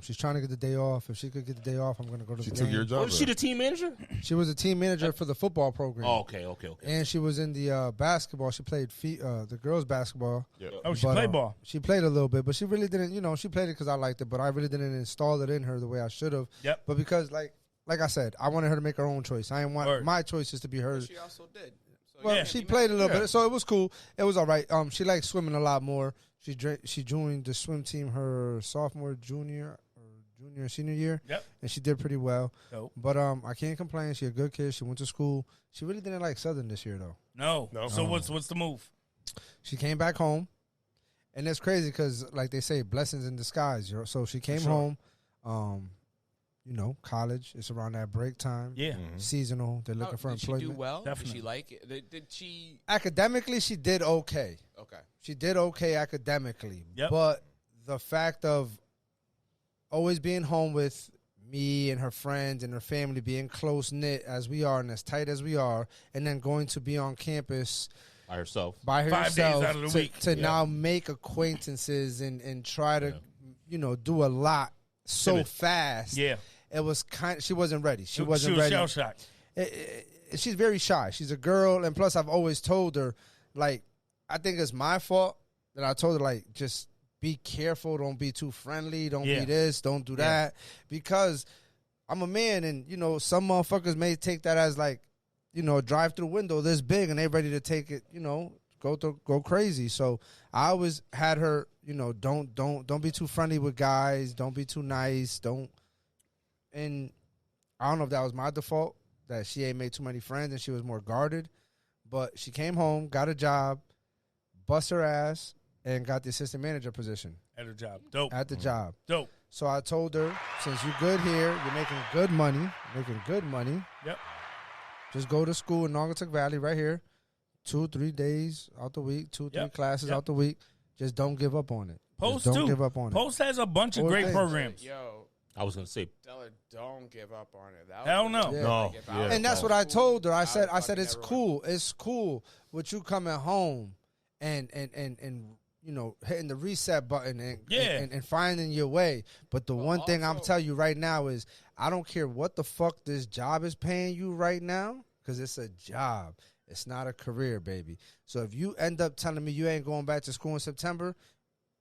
She's trying to get the day off. If she could get the day off, I'm going to go to the game. She took your job. Was she the team manager? She was a team manager for the football program. Oh, okay. And she was in the basketball. She played the girls' basketball. Yeah. Oh, she played ball. She played a little bit, but she really didn't. She played it because I liked it, but I really didn't install it in her the way I should have. Yep. But because, like I said, I wanted her to make her own choice. I didn't want my choices to be hers. She also did. So Well, she played a little bit, so it was cool. It was all right. She liked swimming a lot more. She joined the swim team her sophomore, junior, senior year. Yep. And she did pretty well. Dope. But I can't complain. She a good kid. She went to school. She really didn't like Southern this year, though. No. So what's the move? She came back home. And it's crazy because, like they say, blessings in disguise. So she came home. College. It's around that break time. Yeah. Seasonal. They're looking for employment. Did she do well? Definitely. Did she like it? Did she? Academically, she did okay. Okay. She did okay academically. Yep. But the fact of always being home with me and her friends and her family, being close-knit as we are and as tight as we are, and then going to be on campus By herself. 5 days out of the week. to now make acquaintances and try to, do a lot so fast. Yeah. It was she wasn't ready. She was wasn't ready. shell-shocked. She's very shy. She's a girl, and plus I've always told her, like, I think it's my fault that I told her, like, just be careful. Don't be too friendly. Don't be this. Don't do that. Because I'm a man, and, some motherfuckers may take that as, like, a drive-through window this big, and they're ready to take it, go crazy. So I always had her, don't be too friendly with guys. Don't be too nice. And I don't know if that was my default, that she ain't made too many friends and she was more guarded. But she came home, got a job, bust her ass, and got the assistant manager position. At her job. Dope. At the job. Dope. So I told her, since you're good here, you're making good money. Yep. Just go to school in Naugatuck Valley right here. 2-3 days out the week, 2-3 classes out the week. Just don't give up on it. Post don't too. give up on it. Post has a bunch of great programs. Yo, I was going to say. tell her don't give up on it. Hell no. Yeah. No. And that's what I told her. I said it's cool. It's cool with you coming home and hitting the reset button and finding your way. But the one thing I'm telling you right now is I don't care what the fuck this job is paying you right now, because it's a job. It's not a career, baby. So if you end up telling me you ain't going back to school in September,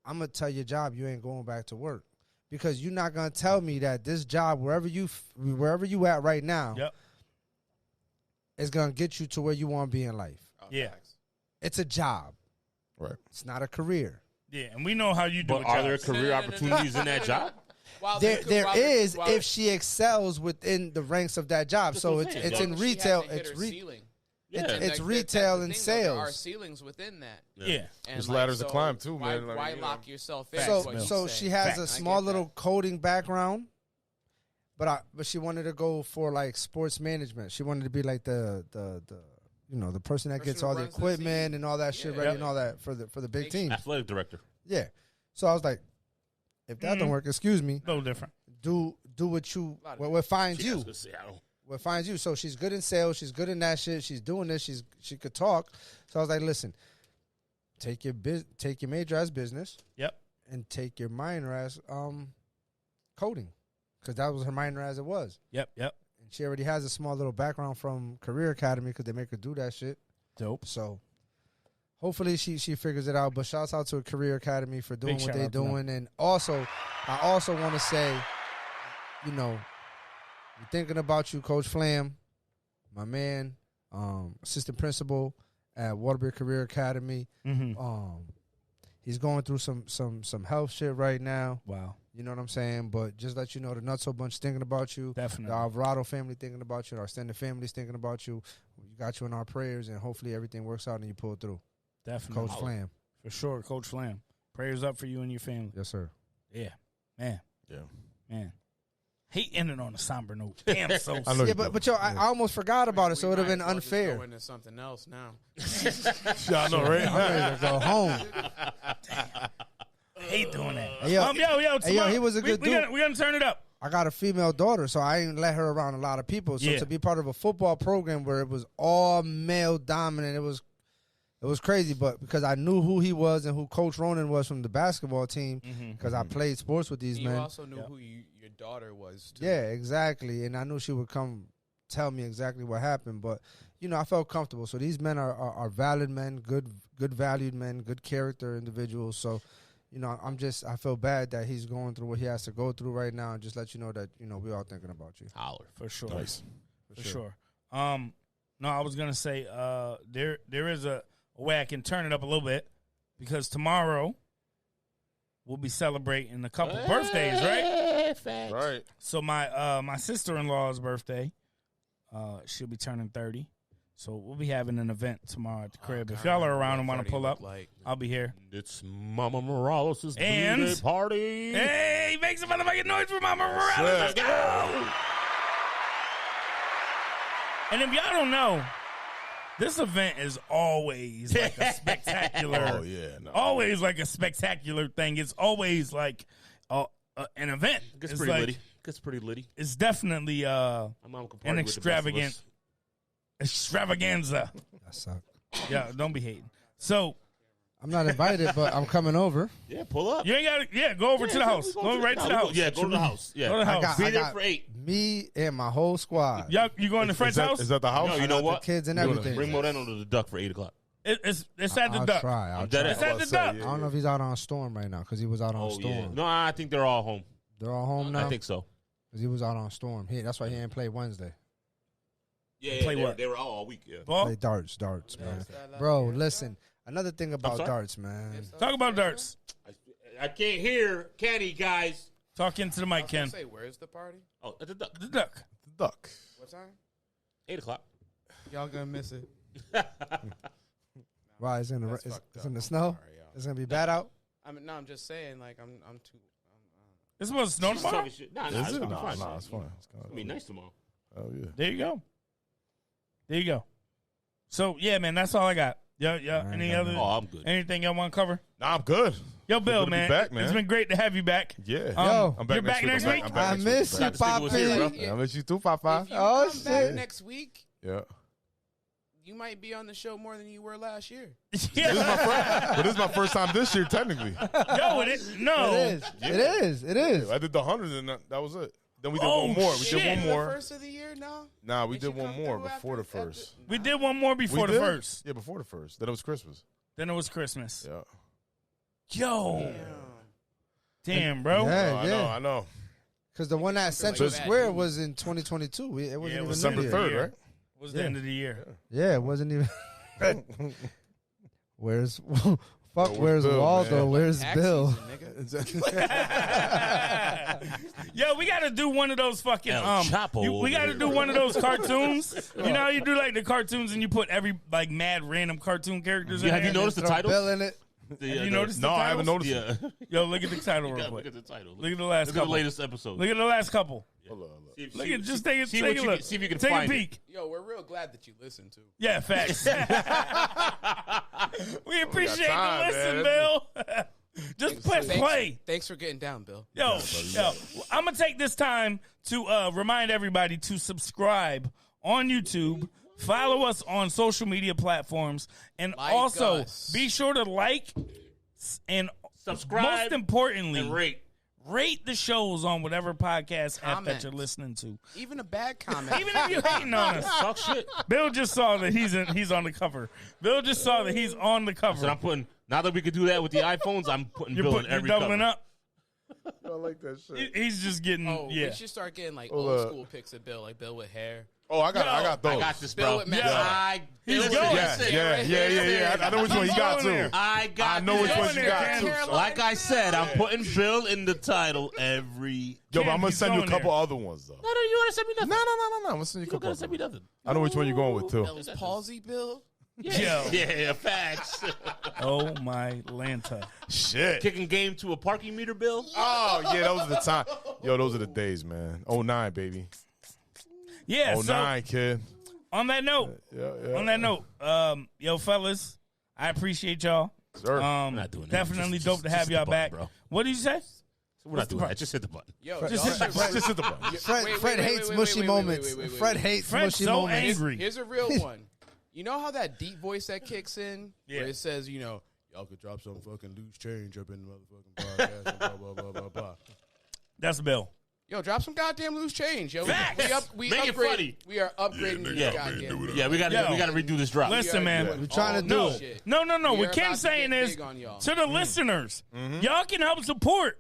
I'm going to tell your job you ain't going back to work. Because you're not going to tell me that this job, wherever you at right now, is going to get you to where you want to be in life. Yeah. It's a job. Right. It's not a career. Yeah, and we know how you do it. But are there career opportunities in that job? There is if she excels within the ranks of that job. So it's in retail. It's retail and sales. There are ceilings within that. Yeah. There's ladders to climb too, man. Why lock yourself in? So she has a small little coding background, but she wanted to go for like sports management. She wanted to be like the person that gets all the equipment and all that shit ready and all that for the big team. Athletic director. Yeah. So I was like, if that don't work, excuse me. A little different. Do what finds you. Seattle. What finds you. So she's good in sales. She's good in that shit. She's doing this. She could talk. So I was like, listen, take your major as business. Yep. And take your minor as coding, because that was her minor as it was. Yep. And She already has a small little background from Career Academy because they make her do that shit. Dope. So hopefully she figures it out. But shouts out to a Career Academy for doing Big what shout they're out to them. doing. And also, I also want to say, you know, we're thinking about you, Coach Flam, my man, assistant principal at Waterbury Career Academy. Mm-hmm. He's going through some health shit right now. Wow. You know what I'm saying? But just let you know, the Nutso bunch thinking about you. Definitely. The Alvarado family thinking about you. Our extended family's thinking about you. We got you in our prayers, and hopefully everything works out and you pull through. Definitely. Coach Flam. For sure, Coach Flam. Prayers up for you and your family. Yes, sir. Yeah. Man. Yeah. Man. He ended on a somber note. Damn, so I know Yeah, you do. but yo, I almost forgot about it, so it would have been might as well just unfair. Go into something else now. Yeah, I know, right? I'm ready to go home. I hate doing that. Hey, yo, Yo, tomorrow, he was a good dude. We gotta turn it up. I got a female daughter, so I ain't let her around a lot of people. So Yeah. to be part of a football program where it was all male dominant, it was crazy. But because I knew who he was and who Coach Ronan was from the basketball team, because I played sports with these You men. also knew who your daughter was, too. Yeah, exactly. And I knew she would come tell me exactly what happened. But, you know, I felt comfortable. So these men are valid men, good valued men, good character individuals. So, you know, I feel bad that he's going through what he has to go through right now, and just let you know that, you know, we're all thinking about you. Holler. For sure. Nice. For sure. No, I was gonna say there is a way I can turn it up a little bit because tomorrow we'll be celebrating a couple birthdays, right? Right. So my sister-in-law's birthday, she'll be turning 30. So we'll be having an event tomorrow at the crib. If y'all are around and want to pull up, I'll be here. It's Mama Morales' And- birthday party. Hey, make some motherfucking noise for Mama Morales. Let's go. And if y'all don't know, this event is always like a spectacular. Oh, yeah. No. Always like a spectacular thing. It's always like an event. Gets It's pretty like, litty. Gets pretty litty. It's definitely My mom could party an with the best of extravagant us. extravaganza. That sucked. Yeah, don't be hating. So I'm not invited, but I'm coming over. Yeah, pull up. you ain't got to, go over to the house. Go right to the house. Yeah, go to the house. Yeah. Go to the house. Be there for 8. Me and my whole squad. Y'all, you going to Fred's house? Is that the house? No, you know The what? kids and You're gonna everything. Bring Moreno to the Duck for 8 o'clock. It's at the I'll Duck. try. I'll dead try. ass. It's at the Duck. I don't know if he's out on Storm right now because he was out on Oh, Storm. yeah. No, I think they're all home. They're all home now I think so. because he was out on Storm. That's why he didn't play Wednesday. Yeah, Play what? They were all week, yeah. Ball? Play darts, man. Bro, listen. Another thing about sorry? darts, man. Talk about darts. I can't hear Kenny, guys. Talk into the mic, Ken. Say, where's the party? Oh, at the Duck. The Duck. Duck. What time? 8 o'clock. Y'all gonna miss it. Why? It's in the That's it's fucked in up. the snow. Sorry, y'all. It's gonna be bad out. I'm just saying, like, I'm too. It's supposed to snow She's tomorrow? talking shit. Nah, Is it's it? gonna be Nah, fine. nah, it's fine. It's It's gonna be nice tomorrow. Oh, yeah. There you go. There you go. So, yeah, man, that's all I got. Yeah. Any other? Oh, I'm good. Anything y'all want to cover? Nah, I'm good. Yo, Bill, good to be man, back, man. It's been great to have you back. Yeah. Yo, I'm back you're back next week? I'm back I next miss week. you, Glad to see you was here, Poppy. bro. Yeah, I miss you too, Papa. If you Oh, come back shit. next week, Yeah. you might be on the show more than you were last year. But this is my first time this year, technically. Yo, no. It is. It is. I did the 100 and that was it. Then we did Oh, one more. We shit. did one The more. first of the year now. Nah, we Did did you one come more through before the after- first. We did one more before We the did? first. Yeah, before the first. Then it was Christmas. Then it was Christmas. Yeah. Yo. Damn. Damn, bro. Yeah. I know. Because the one at Central like that. Square was in 2022. It wasn't Yeah, it even was December New Year. 3rd, year. right? Was the end of the year. Yeah, it wasn't even. Where's fuck? Yo, Where's Bill, Waldo? man? Where's Tax Bill? season, nigga. Yo, we got to do one of those fucking El Chapo we got to over do here. one of those cartoons. You know how you do like the cartoons and you put every like mad random cartoon characters in Yeah, have there? you noticed the Throw title? Bill in it. Have you noticed No, the I haven't titles? noticed it. Yeah. Yo, look at the title real Look quick. at the title. Look at the last Look at the couple. latest episode. Look at the last couple. Hold on. See if- Look see- at just see- take see a what you look. can- see if you can take a find it. peek. Yo, we're real glad that you listened to. Yeah, facts. We appreciate time, the listen, man. Bill. Just press play. Thanks for getting down, Bill. Yo, I'm going to take this time to remind everybody to subscribe on YouTube, follow us on social media platforms, and Like also us. be sure to like and Subscribe most importantly, and rate. Rate the shows on whatever podcast app that Comment. you're listening to. Even a bad comment. Even if you're hating on us. Talk shit. Bill just saw that he's on the cover. Bill just saw that he's on the cover. So I'm putting. Now that we can do that with the iPhones, I'm putting you're Bill in you're every doubling cover. up. I like that shit. He's just getting We should start getting like Hold old up. school pics of Bill, like Bill with hair. Oh, I got those. I got this, Bill bro. with Matt. He's Bill going. with Yeah. I know which one you got too. I know which one you got Cam. too. Like I said, I'm putting Bill in the title every. Yo, but I'm gonna he's send you a going couple there. other ones though. No, you want to send me nothing? No. I'm gonna send you a You couple. gotta send me nothing. I know which one you're going with too. Bell's palsy, Bill. Yo. Yeah, facts. Oh my Lanta. Shit. Kicking game to a parking meter, Bill. Oh yeah, those are the time. Yo, those are the days, man. 09, baby. Yeah, 09, so kid. on that note, yo, fellas, I appreciate y'all. Sir. not doing that. Definitely Just- dope to just have hit y'all the button, back. bro. What did you say? We're not doing that. Just hit the button. Yo, Just y'all hit the- should- Just hit the button. Fred hates mushy moments. Fred hates Fred's mushy so moments. angry. Here's a real one. You know how that deep voice that kicks in? Yeah. Where it says, y'all could drop some fucking loose change up in the motherfucking podcast and blah, blah, blah, blah, blah. That's Bill. Yo, drop some goddamn loose change, yo. Facts. We Make it upgrade. funny. We are upgrading this goddamn. Yeah, we got to redo this drop. Listen, man. We're trying to do No, it. no. We What are Kim's about to saying get is big on y'all. to the listeners, y'all can help support.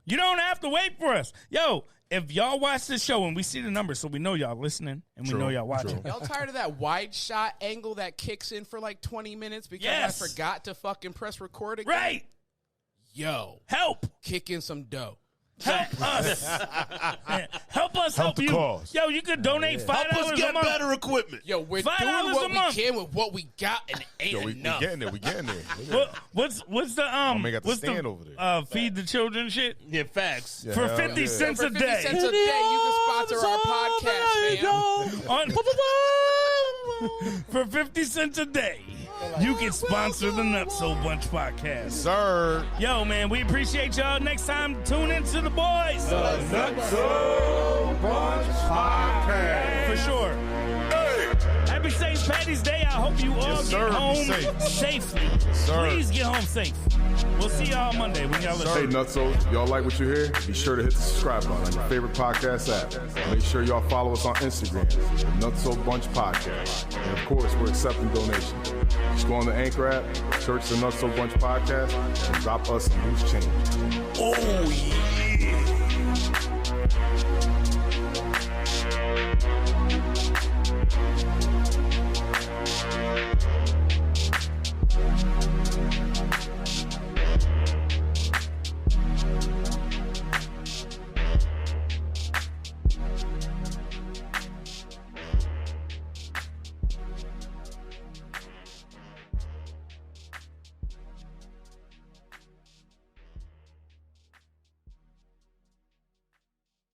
You don't have to wait for us. Yo, if y'all watch this show and we see the numbers, so we know y'all listening and we know y'all watching. Y'all tired of that wide shot angle that kicks in for like 20 minutes because Yes. I forgot to fucking press record again? Right. Yo, Help. kick in some dough. Help us. Help us help the you. cause. Yo, you could donate $5 a month. equipment. Yo, we're $5 doing a what we month. can with what we got and it ain't Yo, we enough. getting there. We getting there. What's the man got the what's stand the over there. feed the children shit Yeah, facts. Yeah, for hell 50 yeah. cents For a 50 day? cents a day, you can sponsor our podcast, fam. For 50 cents a day, you can sponsor the Nutso Bunch podcast. Sir. Yo, man, we appreciate y'all. Next time, tune into the boys. Nutso Bunch Podcast. For sure. Happy St. Patty's Day. I hope you all Yes, sir. get home Be safe. safely. sir. Please get home safe. We'll see y'all on Monday when y'all Hey, listen. Nutso, y'all like what you hear? Be sure to hit the subscribe button on your favorite podcast app. Make sure y'all follow us on Instagram, the Nutso Bunch Podcast. And of course, we're accepting donations. Just go on the Anchor app, search the Nutso Bunch Podcast, and drop us some loose change. Oh, yeah.